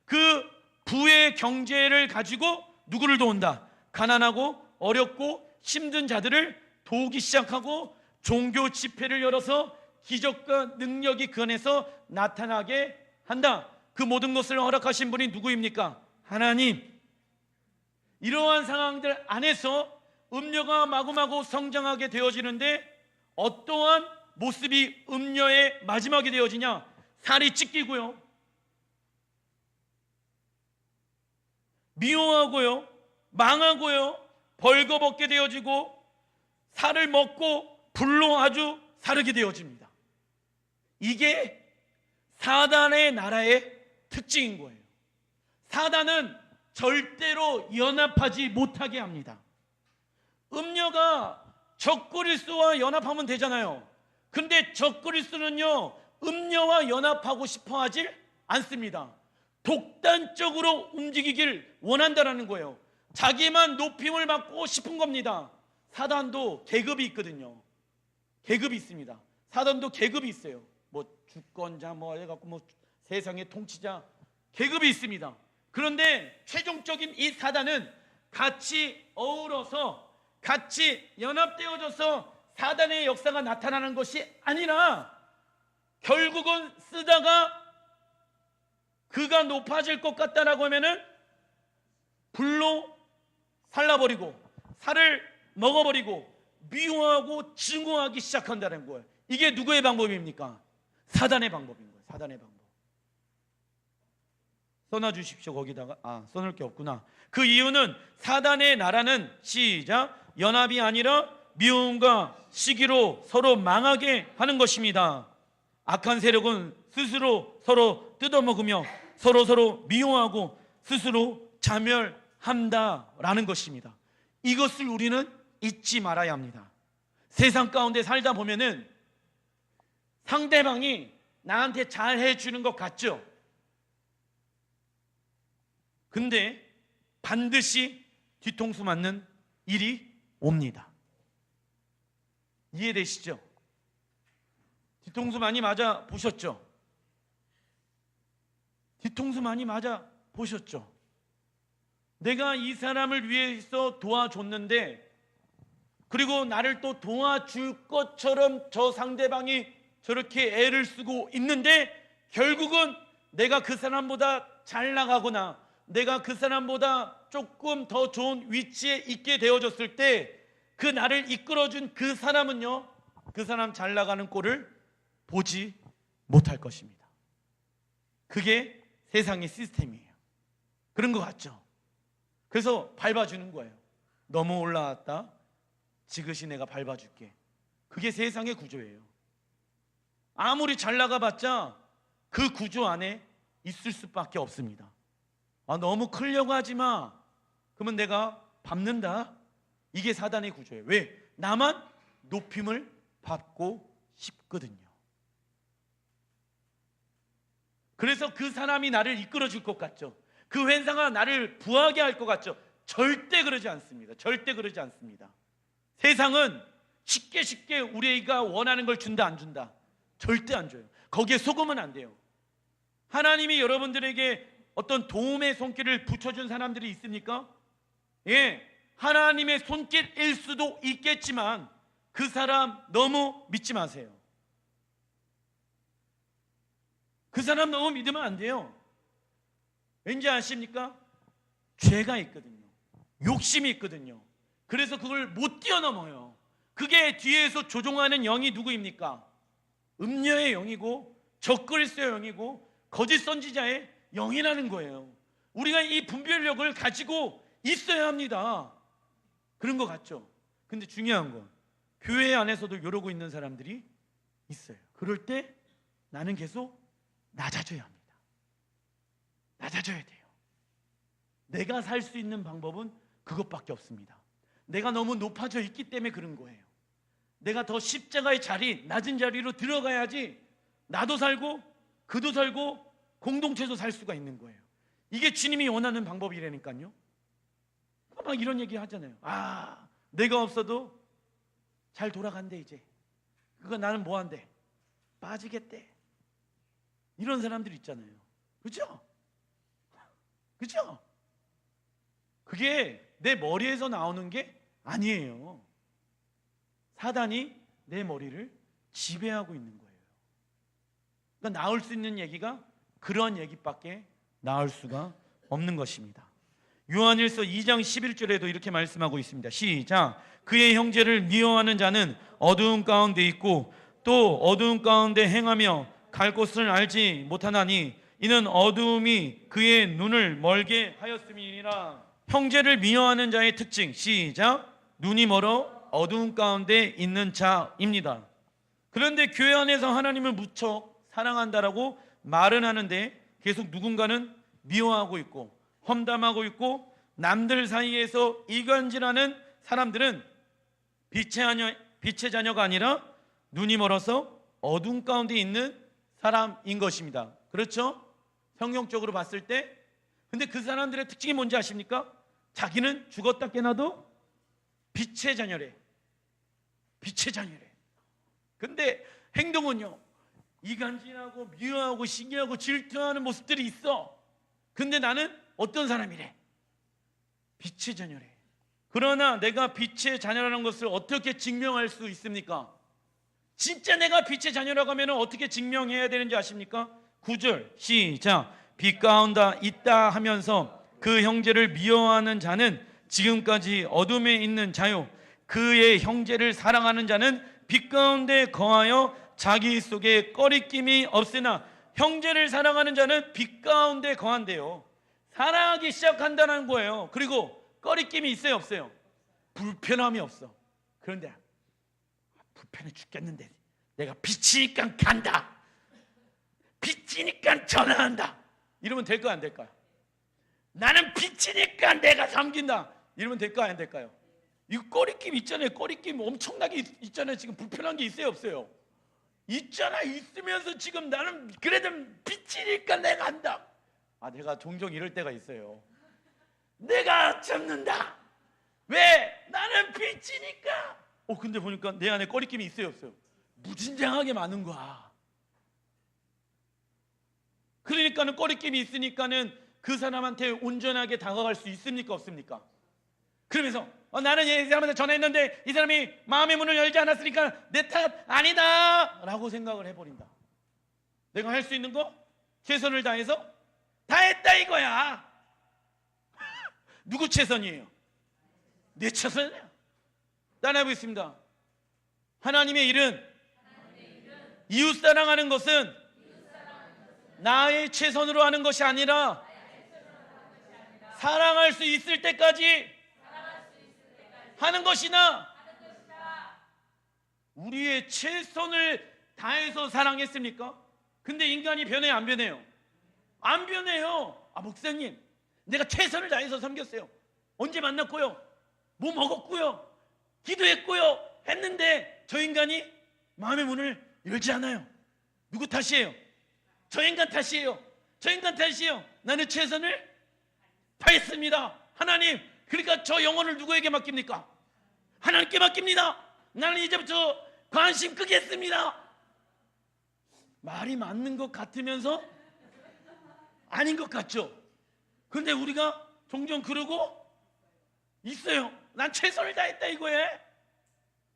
그 부의 경제를 가지고 누구를 도운다? 가난하고 어렵고 힘든 자들을 도우기 시작하고 종교 집회를 열어서 기적과 능력이 그 안에서 나타나게 한다. 그 모든 것을 허락하신 분이 누구입니까? 하나님. 이러한 상황들 안에서 음녀가 마구마구 성장하게 되어지는데 어떠한 모습이 음녀의 마지막이 되어지냐? 살이 찢기고요, 미워하고요, 망하고요, 벌거벗게 되어지고 살을 먹고 불로 아주 사르게 되어집니다. 이게 사단의 나라의 특징인 거예요. 사단은 절대로 연합하지 못하게 합니다. 음녀가 적그리스도와 연합하면 되잖아요. 근데 적그리스도는요, 음녀와 연합하고 싶어 하질 않습니다. 독단적으로 움직이길 원한다는 거예요. 자기만 높임을 받고 싶은 겁니다. 사단도 계급이 있거든요. 계급이 있습니다. 사단도 계급이 있어요. 뭐 주권자 뭐 해갖고 뭐 세상의 통치자, 계급이 있습니다. 그런데 최종적인 이 사단은 같이 어우러서 같이 연합되어져서 사단의 역사가 나타나는 것이 아니라 결국은 쓰다가 그가 높아질 것 같다라고 하면은 불로 살라버리고 살을 먹어버리고 미워하고 증오하기 시작한다는 거예요. 이게 누구의 방법입니까? 사단의 방법인 거예요. 사단의 방법. 써놔주십시오. 거기다가 써놓을 게 없구나. 그 이유는 사단의 나라는 시작 연합이 아니라 미움과 시기로 서로 망하게 하는 것입니다. 악한 세력은 스스로 서로 뜯어먹으며 서로 미워하고 스스로 자멸한다라는 것입니다. 이것을 우리는 잊지 말아야 합니다. 세상 가운데 살다 보면은 상대방이 나한테 잘 해주는 것 같죠? 근데 반드시 뒤통수 맞는 일이 옵니다. 이해되시죠? 뒤통수 많이 맞아 보셨죠? 뒤통수 많이 맞아 보셨죠? 내가 이 사람을 위해서 도와줬는데 그리고 나를 또 도와줄 것처럼 저 상대방이 저렇게 애를 쓰고 있는데 결국은 내가 그 사람보다 잘 나가거나 내가 그 사람보다 조금 더 좋은 위치에 있게 되어졌을 때 그 나를 이끌어준 그 사람은요, 그 사람 잘 나가는 꼴을 보지 못할 것입니다. 그게 세상의 시스템이에요. 그런 것 같죠? 그래서 밟아주는 거예요. 너무 올라왔다, 지그시 내가 밟아줄게. 그게 세상의 구조예요. 아무리 잘 나가봤자 그 구조 안에 있을 수밖에 없습니다. 너무 크려고 하지 마. 그러면 내가 밟는다. 이게 사단의 구조예요. 왜? 나만 높임을 받고 싶거든요. 그래서 그 사람이 나를 이끌어 줄 것 같죠. 그 회사가 나를 부하게 할 것 같죠. 절대 그러지 않습니다. 절대 그러지 않습니다. 세상은 쉽게 우리가 원하는 걸 준다 안 준다? 절대 안 줘요. 거기에 속으면 안 돼요. 하나님이 여러분들에게 어떤 도움의 손길을 붙여준 사람들이 있습니까? 예, 하나님의 손길일 수도 있겠지만 그 사람 너무 믿지 마세요. 그 사람 너무 믿으면 안 돼요. 왠지 아십니까? 죄가 있거든요. 욕심이 있거든요. 그래서 그걸 못 뛰어넘어요. 그게 뒤에서 조종하는 영이 누구입니까? 음녀의 영이고 적그리스도의 영이고 거짓 선지자의 영이라는 거예요. 우리가 이 분별력을 가지고 있어야 합니다. 그런 거 같죠? 근데 중요한 건 교회 안에서도 이러고 있는 사람들이 있어요. 그럴 때 나는 계속 낮아져야 합니다. 낮아져야 돼요. 내가 살 수 있는 방법은 그것밖에 없습니다. 내가 너무 높아져 있기 때문에 그런 거예요. 내가 더 십자가의 자리, 낮은 자리로 들어가야지 나도 살고 그도 살고 공동체도 살 수가 있는 거예요. 이게 주님이 원하는 방법이라니까요. 막 이런 얘기 하잖아요. 아, 내가 없어도 잘 돌아간대 이제. 그거 나는 뭐 한대? 빠지겠대. 이런 사람들 있잖아요. 그죠? 그죠? 그게 내 머리에서 나오는 게 아니에요. 사단이 내 머리를 지배하고 있는 거예요. 그러니까 나올 수 있는 얘기가 그런 얘기밖에 나올 수가 없는 것입니다. 요한일서 2장 11절에도 이렇게 말씀하고 있습니다. 시작. 그의 형제를 미워하는 자는 어두운 가운데 있고 또 어두운 가운데 행하며 갈 곳을 알지 못하나니 이는 어두움이 그의 눈을 멀게 하였음이니라. 형제를 미워하는 자의 특징. 시작. 눈이 멀어 어두운 가운데 있는 자입니다. 그런데 교회 안에서 하나님을 무척 사랑한다라고 말은 하는데 계속 누군가는 미워하고 있고 험담하고 있고 남들 사이에서 이간질하는 사람들은 빛의 자녀가 아니라 눈이 멀어서 어두운 가운데 있는 사람인 것입니다. 그렇죠? 성경적으로 봤을 때. 근데 그 사람들의 특징이 뭔지 아십니까? 자기는 죽었다 깨나도 빛의 자녀래. 빛의 자녀래. 근데 행동은요, 이간질하고 미워하고 시기하고 질투하는 모습들이 있어. 근데 나는 어떤 사람이래? 빛의 자녀래. 그러나 내가 빛의 자녀라는 것을 어떻게 증명할 수 있습니까? 진짜 내가 빛의 자녀라고 하면 어떻게 증명해야 되는지 아십니까? 9절 시작. 빛 가운데 있다 하면서 그 형제를 미워하는 자는 지금까지 어둠에 있는 자요, 그의 형제를 사랑하는 자는 빛 가운데 거하여 자기 속에 꺼리낌이 없으나. 형제를 사랑하는 자는 빛 가운데 거한대요. 사랑하기 시작한다는 거예요. 그리고 꺼리낌이 있어요 없어요? 불편함이 없어. 그런데 불편해 죽겠는데 내가 빛이니까 간다, 빛이니까 전화한다, 이러면 될까요 안 될까요? 나는 빛이니까 내가 섬긴다, 이러면 될까요 안 될까요? 이거 꺼리낌 있잖아요. 꺼리낌 엄청나게 있잖아요. 지금 불편한 게 있어요 없어요? 있잖아. 있으면서 지금 나는 그래도 빛이니까 내가 한다. 아, 내가 종종 이럴 때가 있어요. 내가 참는다. 왜? 나는 빛이니까. 근데 보니까 내 안에 꺼리낌이 있어요 없어요? 무진장하게 많은 거야. 그러니까는 꺼리낌이 있으니까는 그 사람한테 온전하게 다가갈 수 있습니까 없습니까? 그러면서 나는 이 사람한테 전화했는데 이 사람이 마음의 문을 열지 않았으니까 내 탓 아니다 라고 생각을 해버린다. 내가 할 수 있는 거 최선을 다해서 다 했다 이거야. 누구 최선이에요? 내 최선이야. 따라해보겠습니다. 하나님의 일은 이웃 사랑하는 것은 나의 최선으로 하는 것이 아니라 사랑할 수 있을 때까지 하는 것이나. 우리의 최선을 다해서 사랑했습니까? 근데 인간이 변해요 안 변해요? 안 변해요. 목사님 내가 최선을 다해서 섬겼어요. 언제 만났고요? 뭐 먹었고요, 기도했고요 했는데 저 인간이 마음의 문을 열지 않아요. 누구 탓이에요? 저 인간 탓이에요. 저 인간 탓이에요. 나는 최선을 다했습니다. 하나님, 그러니까 저 영혼을 누구에게 맡깁니까? 하나님께 맡깁니다. 나는 이제부터 관심 끄겠습니다. 말이 맞는 것 같으면서 아닌 것 같죠? 그런데 우리가 종종 그러고 있어요. 난 최선을 다했다 이거에.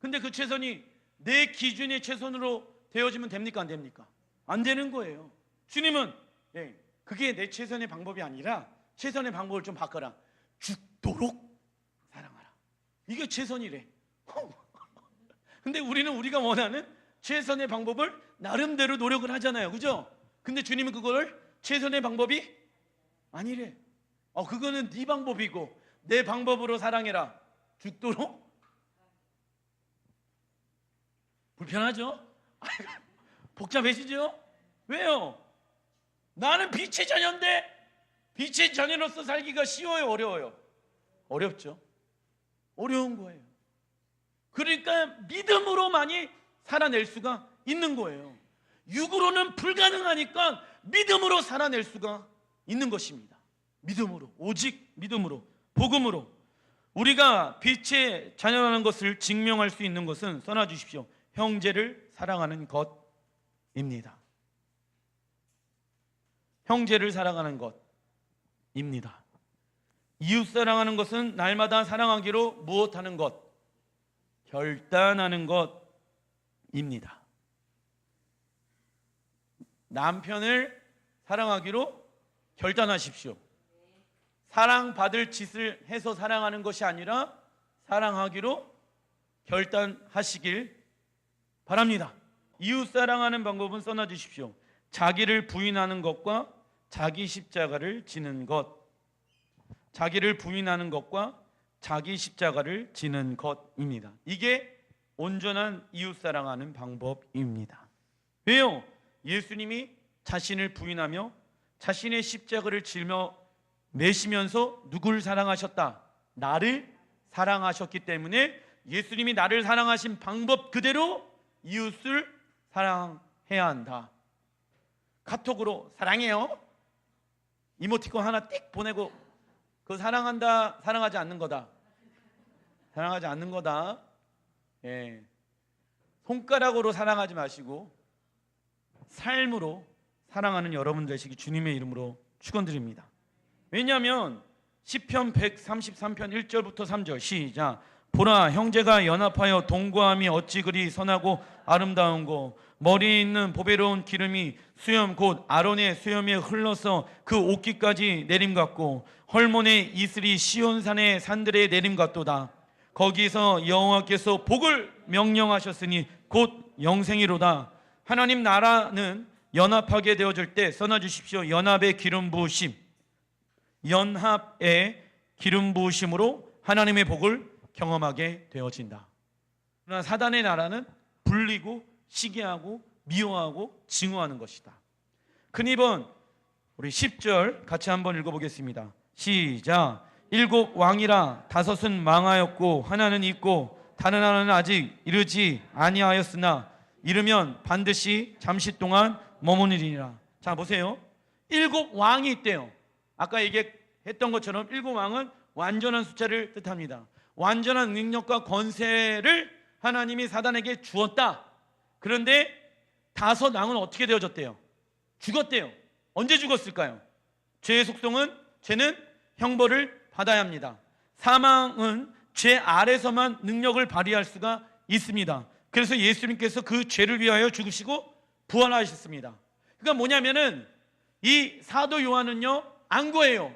근데 그 최선이 내 기준의 최선으로 되어지면 됩니까? 안 됩니까? 안 되는 거예요. 주님은 그게 내 최선의 방법이 아니라 최선의 방법을 좀 바꿔라. 죽도록 사랑하라. 이게 최선이래. 근데 우리가 원하는 최선의 방법을 나름대로 노력을 하잖아요. 그죠? 근데 주님은 그걸 최선의 방법이 아니래. 그거는 네 방법이고 내 방법으로 사랑해라. 죽도록? 불편하죠? 복잡해지죠? 왜요? 나는 빛의 자녀인데 빛의 자녀로서 살기가 쉬워요? 어려워요? 어렵죠. 어려운 거예요. 그러니까 믿음으로만이 살아낼 수가 있는 거예요. 육으로는 불가능하니까 믿음으로 살아낼 수가 있는 것입니다. 믿음으로, 오직 믿음으로, 복음으로. 우리가 빛의 자녀라는 것을 증명할 수 있는 것은 써놔 주십시오. 형제를 사랑하는 것입니다. 형제를 사랑하는 것입니다. 이웃 사랑하는 것은 날마다 사랑하기로 무엇하는 것? 결단하는 것입니다. 남편을 사랑하기로 결단하십시오. 사랑받을 짓을 해서 사랑하는 것이 아니라 사랑하기로 결단하시길 바랍니다. 이웃 사랑하는 방법은 써놔 주십시오. 자기를 부인하는 것과 자기 십자가를 지는 것. 자기를 부인하는 것과 자기 십자가를 지는 것입니다. 이게 온전한 이웃 사랑하는 방법입니다. 왜요? 예수님이 자신을 부인하며 자신의 십자가를 짊어 매시면서 누굴 사랑하셨다? 나를 사랑하셨기 때문에 예수님이 나를 사랑하신 방법 그대로 이웃을 사랑해야 한다. 카톡으로 사랑해요 이모티콘 하나 띡 보내고 그거 사랑한다, 사랑하지 않는 거다. 사랑하지 않는 거다. 손가락으로 사랑하지 마시고 삶으로 사랑하는 여러분 되시기 주님의 이름으로 축원드립니다. 왜냐하면 시편 133편 1절부터 3절 시작. 보라, 형제가 연합하여 동거함이 어찌 그리 선하고 아름다운고, 머리에 있는 보배로운 기름이 수염 곧 아론의 수염에 흘러서 그 옷깃까지 내림 같고, 헐몬의 이슬이 시온산의 산들에 내림 같도다. 거기서 여호와께서 복을 명령하셨으니 곧 영생이로다. 하나님 나라는 연합하게 되어질 때 써놔 주십시오. 연합의 기름 부으심. 연합의 기름 부으심으로 하나님의 복을 경험하게 되어진다. 그러나 사단의 나라는 불리고 시기하고 미워하고 증오하는 것이다. 큰 2번 우리 10절 같이 한번 읽어보겠습니다. 시작. 7 왕이라 5은 망하였고 하나는 있고 다른 하나는 아직 이르지 아니하였으나 이르면 반드시 잠시 동안 머무르리라. 자 보세요. 7 왕이 있대요. 아까 얘기했던 것처럼 7 왕은 완전한 숫자를 뜻합니다. 완전한 능력과 권세를 하나님이 사단에게 주었다. 그런데 5 왕은 어떻게 되어졌대요? 죽었대요. 언제 죽었을까요? 죄의 속성은 죄는 형벌을 받아야 합니다. 사망은 죄 아래서만 능력을 발휘할 수가 있습니다. 그래서 예수님께서 그 죄를 위하여 죽으시고 부활하셨습니다. 그러니까 뭐냐면은 이 사도 요한은요 안 거예요.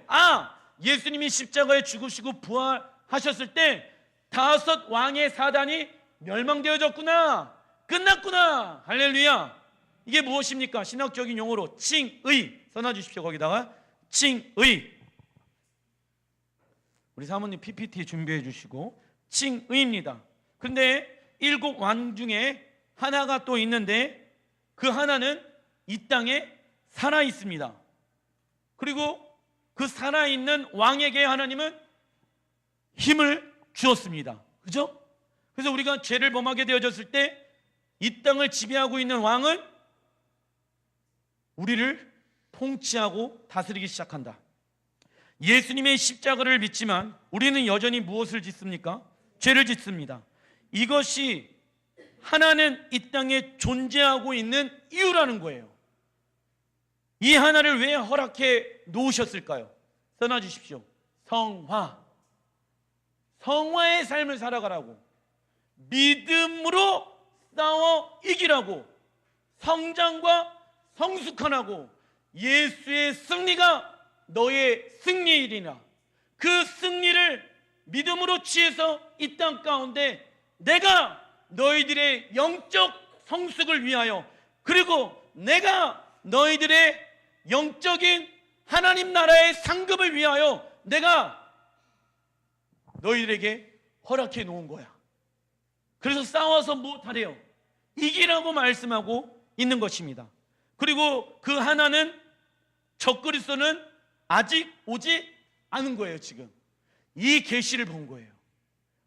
예수님이 십자가에 죽으시고 부활하셨을 때 5 왕의 사단이 멸망되어졌구나, 끝났구나. 할렐루야. 이게 무엇입니까? 신학적인 용어로 칭의 써놔 주십시오. 거기다가 칭의. 우리 사모님 PPT 준비해 주시고 칭의입니다. 그런데 7 왕 중에 하나가 또 있는데 그 하나는 이 땅에 살아 있습니다. 그리고 그 살아있는 왕에게 하나님은 힘을 주었습니다. 그죠? 그래서 우리가 죄를 범하게 되어졌을 때 이 땅을 지배하고 있는 왕은 우리를 통치하고 다스리기 시작한다. 예수님의 십자가를 믿지만 우리는 여전히 무엇을 짓습니까? 죄를 짓습니다. 이것이 하나는 이 땅에 존재하고 있는 이유라는 거예요. 이 하나를 왜 허락해 놓으셨을까요? 써놔 주십시오. 성화의 삶을 살아가라고, 믿음으로 싸워 이기라고, 성장과 성숙하라고, 예수의 승리가 너의 승리이리라. 그 승리를 믿음으로 취해서 이 땅 가운데 내가 너희들의 영적 성숙을 위하여, 그리고 내가 너희들의 영적인 하나님 나라의 상급을 위하여 내가 너희들에게 허락해 놓은 거야. 그래서 싸워서 무엇하래요? 이기라고 말씀하고 있는 것입니다. 그리고 그 하나는 적그리스도는 아직 오지 않은 거예요. 지금 이 계시를 본 거예요.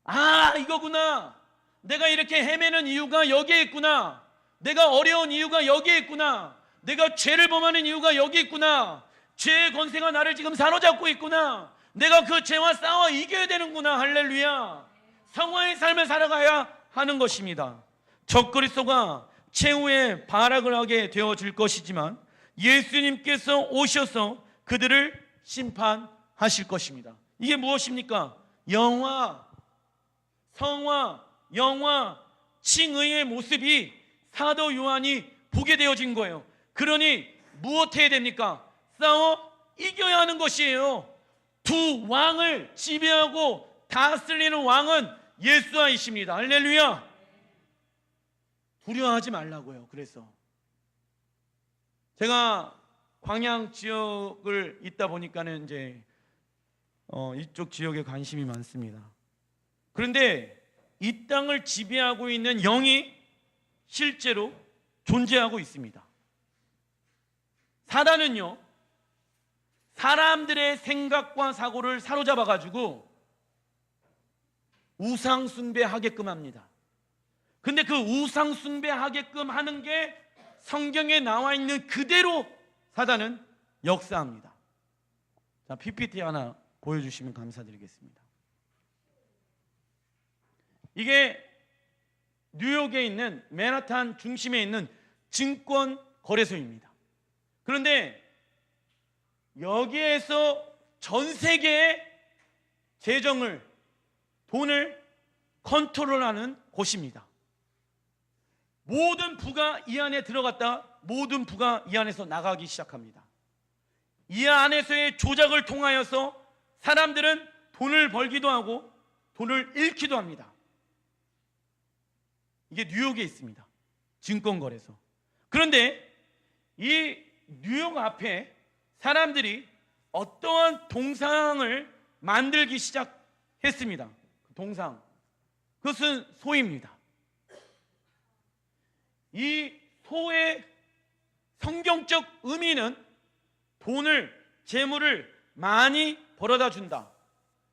아, 이거구나. 내가 이렇게 헤매는 이유가 여기에 있구나. 내가 어려운 이유가 여기에 있구나. 내가 죄를 범하는 이유가 여기 있구나. 죄의 권세가 나를 지금 사로잡고 있구나. 내가 그 죄와 싸워 이겨야 되는구나. 할렐루야. 성화의 삶을 살아가야 하는 것입니다. 적그리스도가 최후의 발악을 하게 되어질 것이지만 예수님께서 오셔서 그들을 심판하실 것입니다. 이게 무엇입니까? 영화, 성화, 영화, 칭의의 모습이 사도 요한이 보게 되어진 거예요. 그러니 무엇해야 됩니까? 싸워 이겨야 하는 것이에요. 두 왕을 지배하고 다스리는 왕은 예수와이십니다. 할렐루야. 두려워하지 말라고요. 그래서 제가 광양 지역을 있다 보니까는 이제 이쪽 지역에 관심이 많습니다. 그런데 이 땅을 지배하고 있는 영이 실제로 존재하고 있습니다. 사단은요, 사람들의 생각과 사고를 사로잡아 가지고 우상 숭배하게끔 합니다. 근데 그 우상 숭배하게끔 하는 게 성경에 나와 있는 그대로 사단은 역사합니다. 자, PPT 하나 보여주시면 감사드리겠습니다. 이게 뉴욕에 있는 맨하탄 중심에 있는 증권 거래소입니다. 그런데 여기에서 전 세계의 재정을, 돈을 컨트롤하는 곳입니다. 모든 부가 이 안에 들어갔다 모든 부가 이 안에서 나가기 시작합니다. 이 안에서의 조작을 통하여서 사람들은 돈을 벌기도 하고 돈을 잃기도 합니다. 이게 뉴욕에 있습니다. 증권거래소. 그런데 이 뉴욕 앞에 사람들이 어떠한 동상을 만들기 시작했습니다. 동상, 그것은 소입니다. 이 소의 성경적 의미는 돈을, 재물을 많이 벌어다 준다.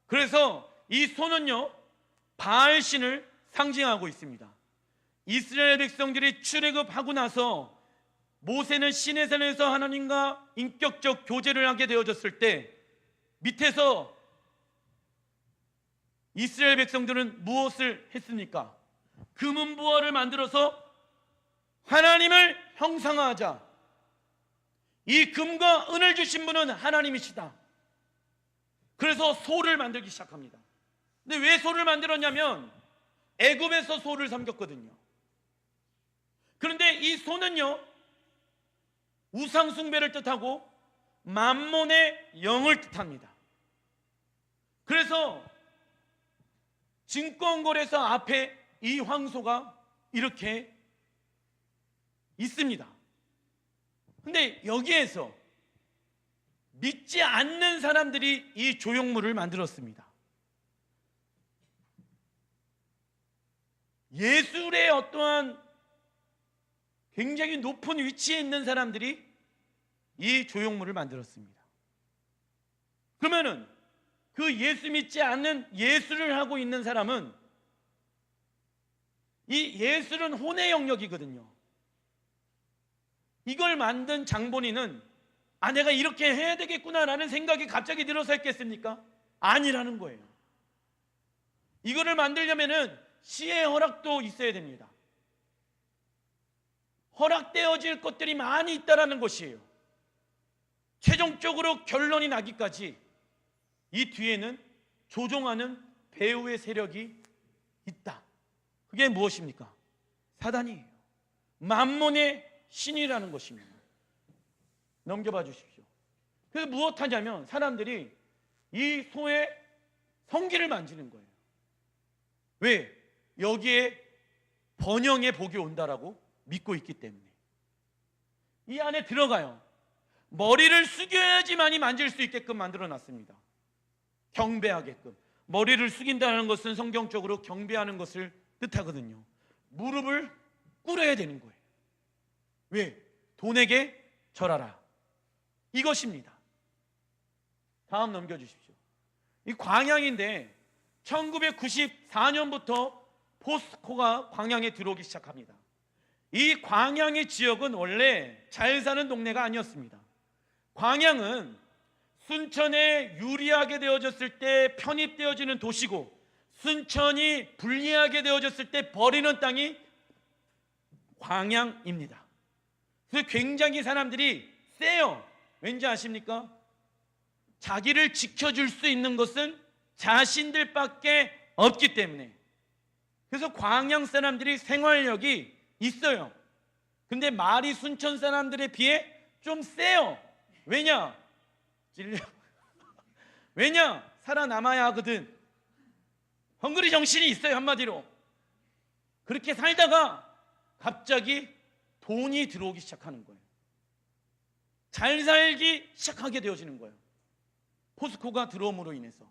그래서 이 소는요, 바알신을 상징하고 있습니다. 이스라엘 백성들이 출애굽하고 나서 모세는 시내산에서 하나님과 인격적 교제를 하게 되어졌을 때 밑에서 이스라엘 백성들은 무엇을 했습니까? 금은부화를 만들어서 하나님을 형상화하자. 이 금과 은을 주신 분은 하나님이시다. 그래서 소를 만들기 시작합니다. 근데 왜 소를 만들었냐면 애굽에서 소를 섬겼거든요. 그런데 이 소는요, 우상 숭배를 뜻하고 만몬의 영을 뜻합니다. 그래서 증권거래소 앞에 이 황소가 이렇게 있습니다. 근데 여기에서 믿지 않는 사람들이 이 조형물을 만들었습니다. 예술의 어떠한 굉장히 높은 위치에 있는 사람들이 이 조형물을 만들었습니다. 그러면은 그 예수 믿지 않는 예술을 하고 있는 사람은 이 예술은 혼의 영역이거든요. 이걸 만든 장본인은 내가 이렇게 해야 되겠구나라는 생각이 갑자기 들어서 했겠습니까? 아니라는 거예요. 이거를 만들려면은 시의 허락도 있어야 됩니다. 허락되어질 것들이 많이 있다라는 것이에요. 최종적으로 결론이 나기까지 이 뒤에는 조종하는 배후의 세력이 있다. 그게 무엇입니까? 사단이에요. 만몬의 신이라는 것입니다. 넘겨봐 주십시오. 그래서 무엇하냐면 사람들이 이 소의 성기를 만지는 거예요. 왜? 여기에 번영의 복이 온다라고 믿고 있기 때문에. 이 안에 들어가요. 머리를 숙여야지만이 만질 수 있게끔 만들어 놨습니다. 경배하게끔. 머리를 숙인다는 것은 성경적으로 경배하는 것을 뜻하거든요. 무릎을 꿇어야 되는 거예요. 왜? 돈에게 절하라. 이것입니다. 다음 넘겨주십시오. 이 광양인데 1994년부터 포스코가 광양에 들어오기 시작합니다. 이 광양의 지역은 원래 잘 사는 동네가 아니었습니다. 광양은 순천에 유리하게 되어졌을 때 편입되어지는 도시고, 순천이 불리하게 되어졌을 때 버리는 땅이 광양입니다. 그래서 굉장히 사람들이 세요. 왠지 아십니까? 자기를 지켜줄 수 있는 것은 자신들밖에 없기 때문에. 그래서 광양 사람들이 생활력이 있어요. 근데 말이 순천 사람들에 비해 좀 세요. 왜냐? 왜냐? 살아남아야 하거든. 헝그리 정신이 있어요. 한마디로. 그렇게 살다가 갑자기 돈이 들어오기 시작하는 거예요. 잘 살기 시작하게 되어지는 거예요. 포스코가 들어옴으로 인해서.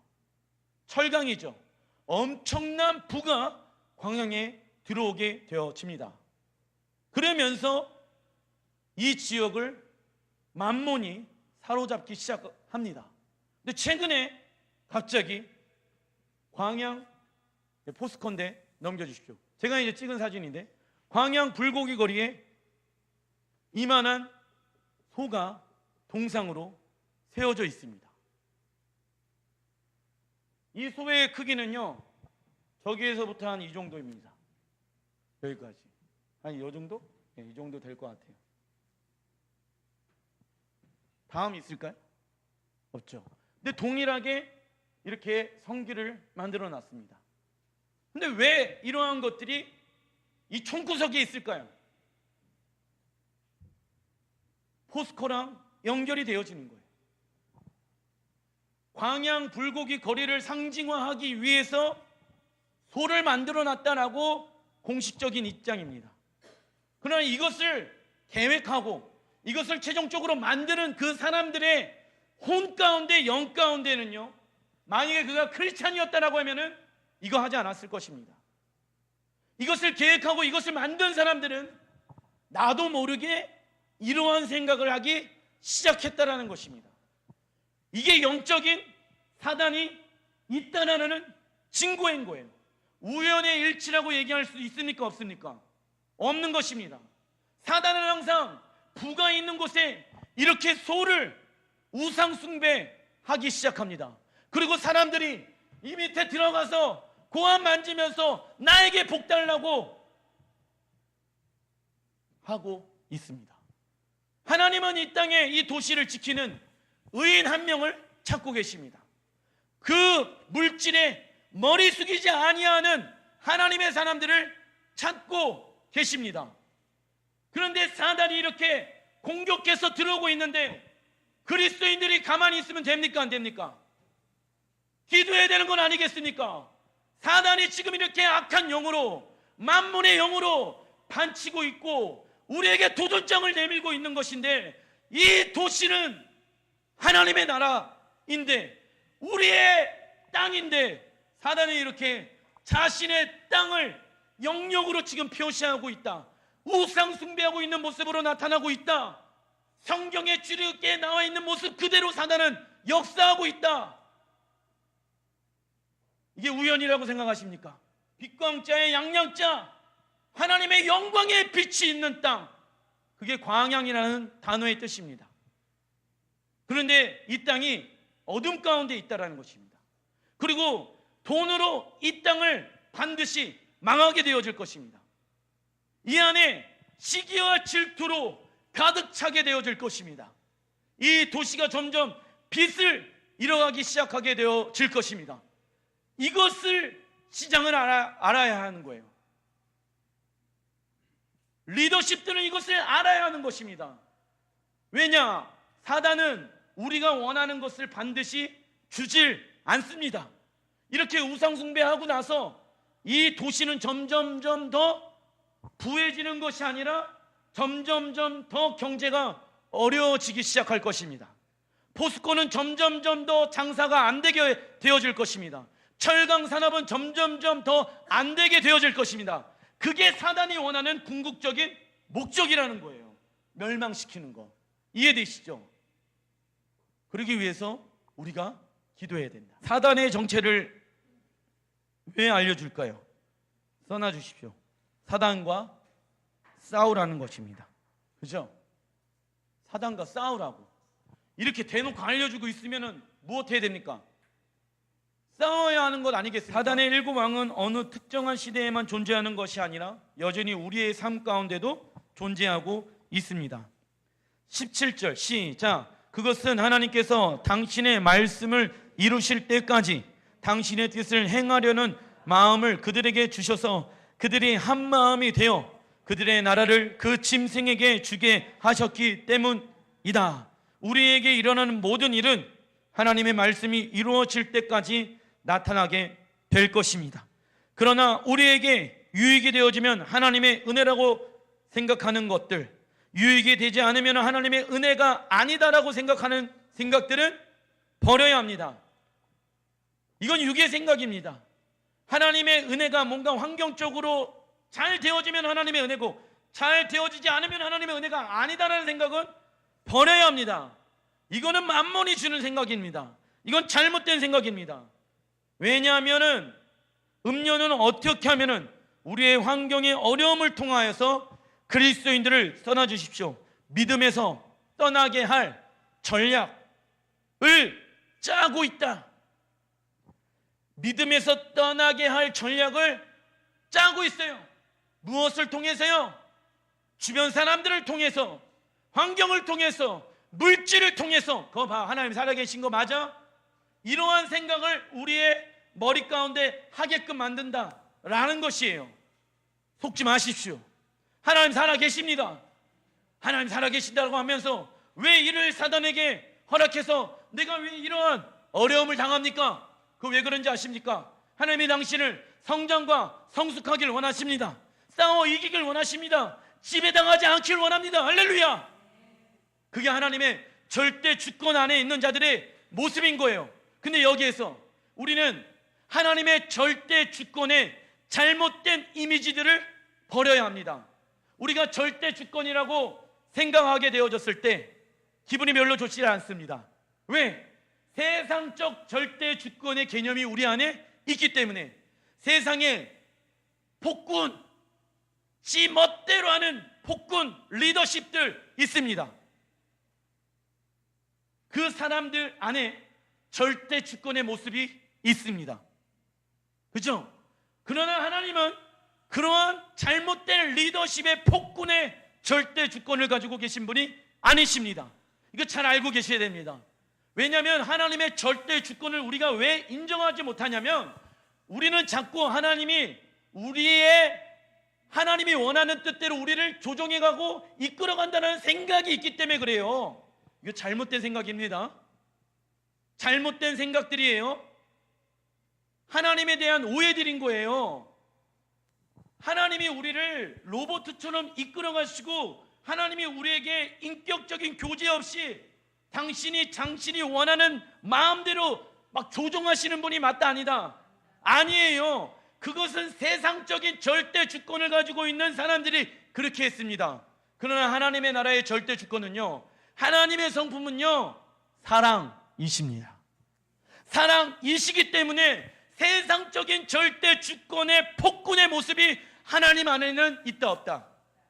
철강이죠. 엄청난 부가 광양에 들어오게 되어집니다. 그러면서 이 지역을 만몬이 사로잡기 시작합니다. 근데 최근에 갑자기 광양 포스코인데 넘겨주십시오. 제가 이제 찍은 사진인데 광양 불고기 거리에 이만한 소가 동상으로 세워져 있습니다. 이 소의 크기는요, 저기에서부터 한 이 정도입니다. 여기까지. 한 이 정도? 네, 이 정도 될 것 같아요. 다음 있을까요? 없죠. 근데 동일하게 이렇게 성기를 만들어 놨습니다. 근데 왜 이러한 것들이 이 총구석에 있을까요? 포스코랑 연결이 되어지는 거예요. 광양 불고기 거리를 상징화하기 위해서 소를 만들어 놨다라고 공식적인 입장입니다. 그러나 이것을 계획하고 이것을 최종적으로 만드는 그 사람들의 혼 가운데 영 가운데는요, 만약에 그가 크리스찬이었다라고 하면은 이거 하지 않았을 것입니다. 이것을 계획하고 이것을 만든 사람들은 나도 모르게 이러한 생각을 하기 시작했다라는 것입니다. 이게 영적인 사단이 있다라는 증거인 거예요. 우연의 일치라고 얘기할 수 있습니까? 없습니까? 없는 것입니다. 사단은 항상 부가 있는 곳에 이렇게 소를 우상 숭배하기 시작합니다. 그리고 사람들이 이 밑에 들어가서 고함 만지면서 나에게 복 달라고 하고 있습니다. 하나님은 이 땅에 이 도시를 지키는 의인 한 명을 찾고 계십니다. 그 물질에 머리 숙이지 아니하는 하나님의 사람들을 찾고 계십니다. 그런데 사단이 이렇게 공격해서 들어오고 있는데 그리스도인들이 가만히 있으면 됩니까? 안 됩니까? 기도해야 되는 건 아니겠습니까? 사단이 지금 이렇게 악한 영으로, 만몬의 영으로 반치고 있고 우리에게 도전장을 내밀고 있는 것인데, 이 도시는 하나님의 나라인데 우리의 땅인데 사단이 이렇게 자신의 땅을 영역으로 지금 표시하고 있다. 우상 숭배하고 있는 모습으로 나타나고 있다. 성경에 주르게 나와 있는 모습 그대로 사단은 역사하고 있다. 이게 우연이라고 생각하십니까? 빛광자의 양양자, 하나님의 영광의 빛이 있는 땅, 그게 광양이라는 단어의 뜻입니다. 그런데 이 땅이 어둠 가운데 있다라는 것입니다. 그리고 돈으로 이 땅을 반드시 망하게 되어질 것입니다. 이 안에 시기와 질투로 가득 차게 되어질 것입니다. 이 도시가 점점 빛을 잃어가기 시작하게 되어질 것입니다. 이것을 시장은 알아야 하는 거예요. 리더십들은 이것을 알아야 하는 것입니다. 왜냐? 사단은 우리가 원하는 것을 반드시 주질 않습니다. 이렇게 우상숭배하고 나서 이 도시는 점점점 더 부해지는 것이 아니라 점점점 더 경제가 어려워지기 시작할 것입니다. 포스코는 점점점 더 장사가 안 되게 되어질 것입니다. 철강 산업은 점점점 더 안 되게 되어질 것입니다. 그게 사단이 원하는 궁극적인 목적이라는 거예요. 멸망시키는 거. 이해되시죠? 그러기 위해서 우리가 기도해야 된다. 사단의 정체를 왜 알려줄까요? 써놔주십시오. 사단과 싸우라는 것입니다. 그죠? 사단과 싸우라고. 이렇게 대놓고 알려주고 있으면 무엇 해야 됩니까? 싸워야 하는 것 아니겠습니까? 사단의 일곱 왕은 어느 특정한 시대에만 존재하는 것이 아니라 여전히 우리의 삶 가운데도 존재하고 있습니다. 17절 시작. 그것은 하나님께서 당신의 말씀을 이루실 때까지 당신의 뜻을 행하려는 마음을 그들에게 주셔서 그들이 한 마음이 되어 그들의 나라를 그 짐승에게 주게 하셨기 때문이다. 우리에게 일어나는 모든 일은 하나님의 말씀이 이루어질 때까지 나타나게 될 것입니다. 그러나 우리에게 유익이 되어지면 하나님의 은혜라고 생각하는 것들, 유익이 되지 않으면 하나님의 은혜가 아니다라고 생각하는 생각들은 버려야 합니다. 이건 육의 생각입니다. 하나님의 은혜가 뭔가 환경적으로 잘 되어지면 하나님의 은혜고 잘 되어지지 않으면 하나님의 은혜가 아니다라는 생각은 버려야 합니다. 이거는 만몬이 주는 생각입니다. 이건 잘못된 생각입니다. 왜냐하면 음료는 어떻게 하면 우리의 환경의 어려움을 통하여서 그리스도인들을 떠나주십시오. 믿음에서 떠나게 할 전략을 짜고 있다. 믿음에서 떠나게 할 전략을 짜고 있어요. 무엇을 통해서요? 주변 사람들을 통해서, 환경을 통해서, 물질을 통해서. 그거 봐, 하나님 살아계신 거 맞아? 이러한 생각을 우리의 머리 가운데 하게끔 만든다라는 것이에요. 속지 마십시오. 하나님 살아계십니다. 하나님 살아계신다고 하면서 왜 이를 사단에게 허락해서 내가 왜 이러한 어려움을 당합니까? 그거 왜 그런지 아십니까? 하나님이 당신을 성장과 성숙하기를 원하십니다. 싸워 이기길 원하십니다. 지배당하지 않기를 원합니다. 할렐루야. 그게 하나님의 절대 주권 안에 있는 자들의 모습인 거예요. 근데 여기에서 우리는 하나님의 절대 주권의 잘못된 이미지들을 버려야 합니다. 우리가 절대 주권이라고 생각하게 되어졌을 때 기분이 별로 좋지 않습니다. 왜? 세상적 절대 주권의 개념이 우리 안에 있기 때문에. 세상에 폭군, 지 멋대로 하는 폭군 리더십들 있습니다. 그 사람들 안에 절대 주권의 모습이 있습니다. 그죠? 그러나 하나님은 그러한 잘못된 리더십의 폭군의 절대 주권을 가지고 계신 분이 아니십니다. 이거 잘 알고 계셔야 됩니다. 왜냐하면 하나님의 절대 주권을 우리가 왜 인정하지 못하냐면 우리는 자꾸 하나님이 원하는 뜻대로 우리를 조종해가고 이끌어간다는 생각이 있기 때문에 그래요. 이거 잘못된 생각입니다. 잘못된 생각들이에요. 하나님에 대한 오해들인 거예요. 하나님이 우리를 로봇처럼 이끌어가시고 하나님이 우리에게 인격적인 교제 없이 당신이 원하는 마음대로 막 조종하시는 분이 맞다 아니다. 아니에요. 그것은 세상적인 절대 주권을 가지고 있는 사람들이 그렇게 했습니다. 그러나 하나님의 나라의 절대 주권은요, 하나님의 성품은요 사랑이십니다. 사랑이시기 때문에 세상적인 절대 주권의 폭군의 모습이 하나님 안에는 있다 없다?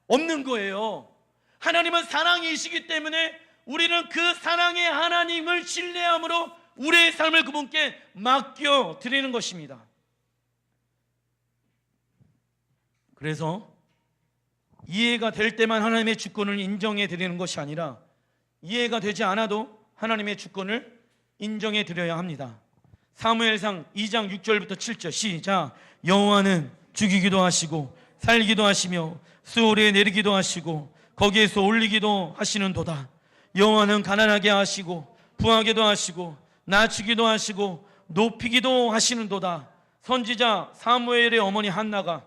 없는 거예요. 하나님은 사랑이시기 때문에 우리는 그 사랑의 하나님을 신뢰함으로 우리의 삶을 그분께 맡겨 드리는 것입니다. 그래서 이해가 될 때만 하나님의 주권을 인정해 드리는 것이 아니라 이해가 되지 않아도 하나님의 주권을 인정해 드려야 합니다. 사무엘상 2장 6절부터 7절 시작. 여호와는 죽이기도 하시고 살기도 하시며 수월에 내리기도 하시고 거기에서 올리기도 하시는도다. 여호와는 가난하게 하시고 부하게도 하시고 낮추기도 하시고 높이기도 하시는도다. 선지자 사무엘의 어머니 한나가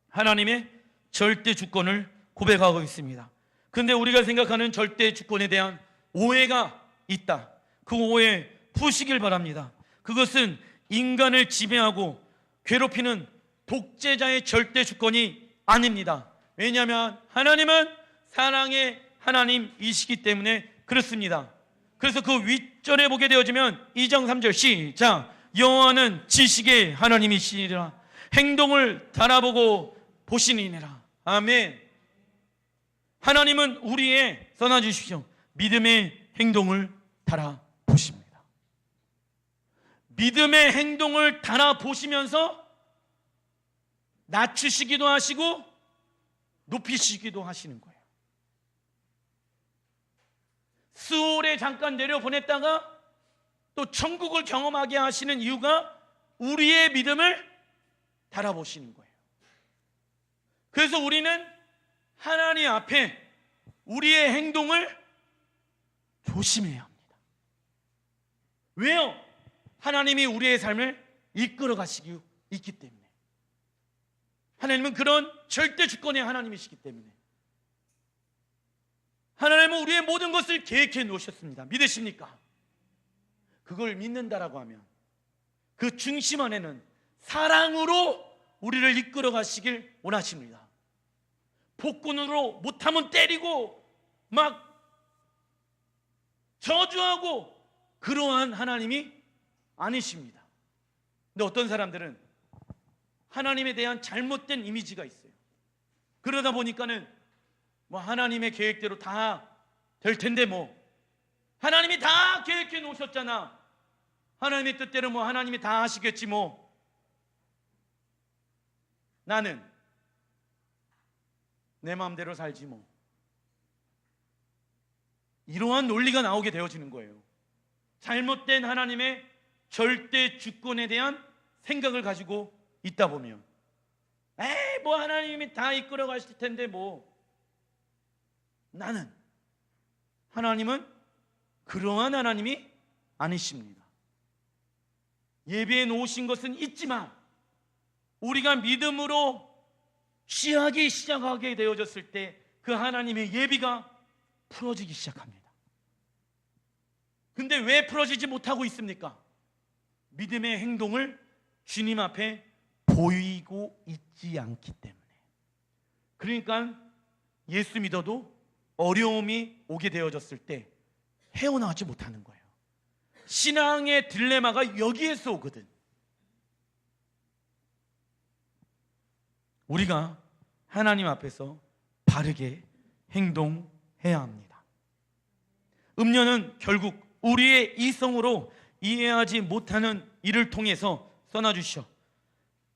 하나님의 절대 주권을 고백하고 있습니다. 근데 우리가 생각하는 절대 주권에 대한 오해가 있다. 그 오해 푸시길 바랍니다. 그것은 인간을 지배하고 괴롭히는 독재자의 절대 주권이 아닙니다. 왜냐하면 하나님은 사랑의 하나님이시기 때문에 그렇습니다. 그래서 그 윗절에 보게 되어지면 2장 3절 시작. 여호와는 지식의 하나님이시니라. 행동을 달아보고 보시니라. 아멘. 하나님은 우리의 써놔주십시오. 믿음의 행동을 달아보십니다. 믿음의 행동을 달아보시면서 낮추시기도 하시고 높이시기도 하시는 거예요. 스올에 잠깐 내려보냈다가 또 천국을 경험하게 하시는 이유가 우리의 믿음을 달아보시는 거예요. 그래서 우리는 하나님 앞에 우리의 행동을 조심해야 합니다. 왜요? 하나님이 우리의 삶을 이끌어 가시기 있기 때문에. 하나님은 그런 절대 주권의 하나님이시기 때문에. 하나님은 우리의 모든 것을 계획해 놓으셨습니다. 믿으십니까? 그걸 믿는다라고 하면 그 중심 안에는 사랑으로 우리를 이끌어 가시길 원하십니다. 복군으로 못하면 때리고 막 저주하고 그러한 하나님이 아니십니다. 근데 어떤 사람들은 하나님에 대한 잘못된 이미지가 있어요. 그러다 보니까는 뭐 하나님의 계획대로 다 될 텐데 뭐 하나님이 다 계획해 놓으셨잖아. 하나님의 뜻대로 뭐 하나님이 다 하시겠지 뭐. 나는 내 마음대로 살지 뭐. 이러한 논리가 나오게 되어지는 거예요. 잘못된 하나님의 절대 주권에 대한 생각을 가지고 있다 보면 에이 뭐 하나님이 다 이끌어 가실 텐데 뭐. 나는 하나님은 그러한 하나님이 아니십니다. 예배에 놓으신 것은 있지만 우리가 믿음으로 취하기 시작하게 되어졌을 때 그 하나님의 예비가 풀어지기 시작합니다. 근데 왜 풀어지지 못하고 있습니까? 믿음의 행동을 주님 앞에 보이고 있지 않기 때문에. 그러니까 예수 믿어도 어려움이 오게 되어졌을 때 헤어나오지 못하는 거예요. 신앙의 딜레마가 여기에서 오거든. 우리가 하나님 앞에서 바르게 행동해야 합니다. 음료는 결국 우리의 이성으로 이해하지 못하는 일을 통해서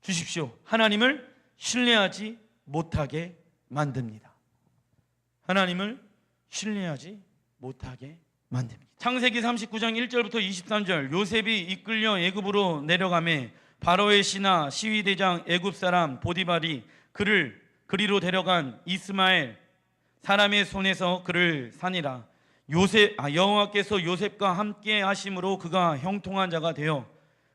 주십시오. 하나님을 신뢰하지 못하게 만듭니다. 하나님을 신뢰하지 못하게 만듭니다. 창세기 39장 1절부터 23절 요셉이 이끌려 애굽으로 내려가매 바로의 신하 시위대장 애굽 사람 보디발이 그를 그리로 데려간 이스마엘 사람의 손에서 그를 산이라. 여호와께서 요셉과 함께 하심으로 그가 형통한 자가 되어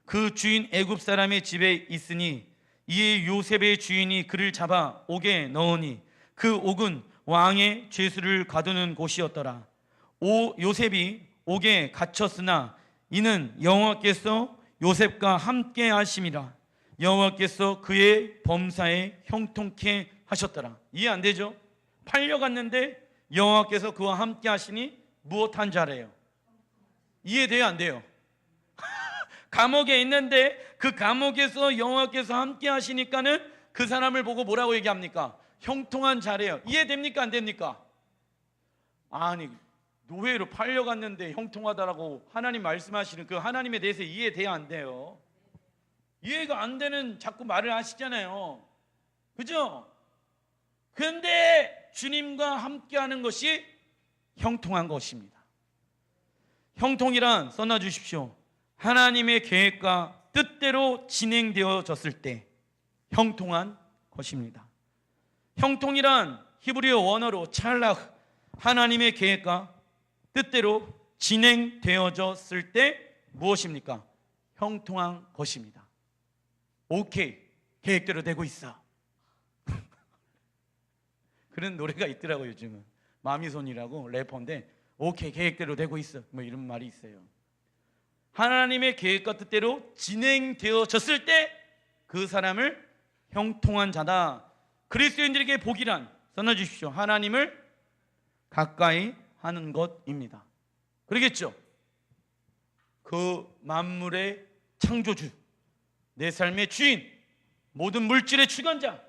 그 주인 애굽 사람의 집에 있으니 이에 요셉의 주인이 그를 잡아 옥에 넣으니 그 옥은 왕의 죄수를 가두는 곳이었더라. 요셉이 옥에 갇혔으나 이는 여호와께서 요셉과 함께 하심이라. 여호와께서 그의 범사에 형통케 하셨더라. 이해 안 되죠? 팔려갔는데 여호와께서 그와 함께 하시니 무엇한 자래요? 이해돼요 안 돼요? 감옥에 있는데 그 감옥에서 여호와께서 함께 하시니까는 그 사람을 보고 뭐라고 얘기합니까? 형통한 자래요. 이해됩니까? 안 됩니까? 아니, 노예로 팔려갔는데 형통하다라고 하나님 말씀하시는 그 하나님에 대해서 이해돼야 안 돼요? 이해가 안 되는 자꾸 말을 하시잖아요. 그죠? 근데 주님과 함께하는 것이 형통한 것입니다. 형통이란 써놔 주십시오. 하나님의 계획과 뜻대로 진행되어졌을 때 형통한 것입니다. 형통이란 히브리어 원어로 찰락, 하나님의 계획과 뜻대로 진행되어졌을 때 무엇입니까? 형통한 것입니다. 오케이, 계획대로 되고 있어. 그런 노래가 있더라고요. 요즘은 마미손이라고 래퍼인데 오케이, 계획대로 되고 있어, 뭐 이런 말이 있어요. 하나님의 계획과 뜻대로 진행되어졌을 때 그 사람을 형통한 자다. 그리스도인들에게 복이란 써놔 주십시오. 하나님을 가까이 하는 것입니다. 그러겠죠? 그 만물의 창조주, 내 삶의 주인, 모든 물질의 주관자.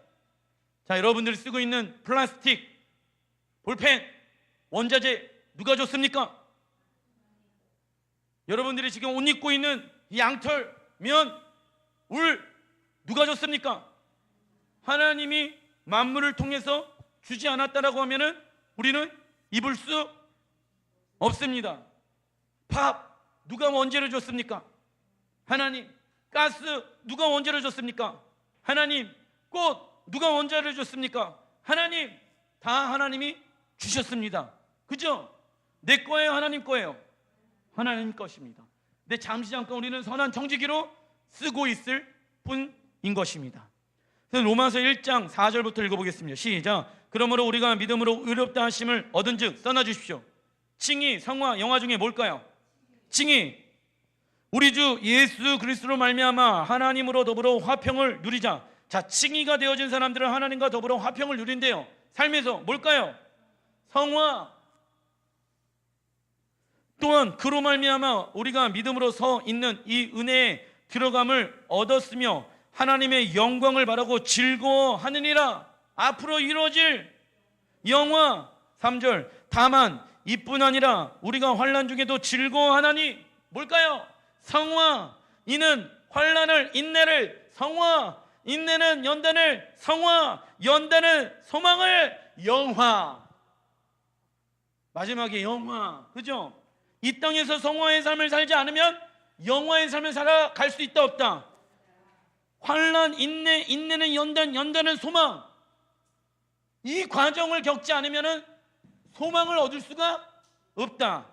자, 여러분들이 쓰고 있는 플라스틱, 볼펜, 원자재 누가 줬습니까? 여러분들이 지금 옷 입고 있는 이 양털, 면, 울 누가 줬습니까? 하나님이 만물을 통해서 주지 않았다라고 하면은 우리는 입을 수 없습니다. 밥 누가 원재료 줬습니까? 하나님. 가스 누가 원재료 줬습니까? 하나님. 꽃 누가 원재료 줬습니까? 하나님. 다 하나님이 주셨습니다. 그죠? 내 거예요, 하나님 거예요? 하나님 것입니다. 근데 잠시 잠깐 우리는 선한 정직기로 쓰고 있을 뿐인 것입니다. 로마서 1장 4절부터 읽어보겠습니다. 시작. 그러므로 우리가 믿음으로 의롭다 하심을 얻은 즉 써놔 주십시오. 칭의, 성화, 영화 중에 뭘까요? 칭의. 우리 주 예수 그리스도로 말미암아 하나님으로 더불어 화평을 누리자. 자, 칭의가 되어진 사람들은 하나님과 더불어 화평을 누린대요. 삶에서 뭘까요? 성화. 또한 그로 말미암아 우리가 믿음으로 서 있는 이 은혜에 들어감을 얻었으며 하나님의 영광을 바라고 즐거워하느니라. 앞으로 이루어질 영화. 3절. 다만 이뿐 아니라 우리가 환난 중에도 즐거워하나니 뭘까요? 성화. 이는 환난을 인내를 성화, 인내는 연단을 성화, 연단은 소망을 영화. 마지막에 영화. 그죠? 이 땅에서 성화의 삶을 살지 않으면 영화의 삶을 살아갈 수 있다 없다? 환난, 인내, 인내는 연단, 연단은 소망. 이 과정을 겪지 않으면 소망을 얻을 수가 없다.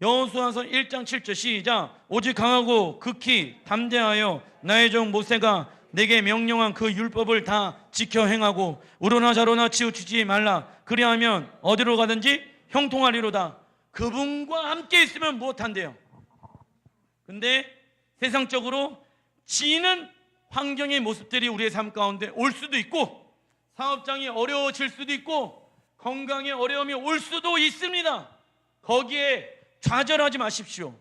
여호수아서 1장 7절 시작. 오직 강하고 극히 담대하여 나의 종 모세가 내게 명령한 그 율법을 다 지켜 행하고 우로나 좌로나 치우치지 말라. 그리하면 어디로 가든지 형통하리로다. 그분과 함께 있으면 무엇한대요? 근데 세상적으로 지는 환경의 모습들이 우리의 삶 가운데 올 수도 있고, 사업장이 어려워질 수도 있고, 건강에 어려움이 올 수도 있습니다. 거기에 좌절하지 마십시오.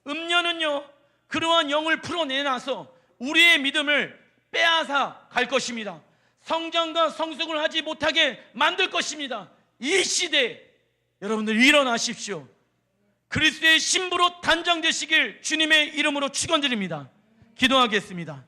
음녀는요, 그러한 영을 풀어내놔서 우리의 믿음을 빼앗아 갈 것입니다. 성장과 성숙을 하지 못하게 만들 것입니다. 이 시대에 여러분들 일어나십시오. 그리스도의 신부로 단장되시길 주님의 이름으로 축원드립니다. 기도하겠습니다.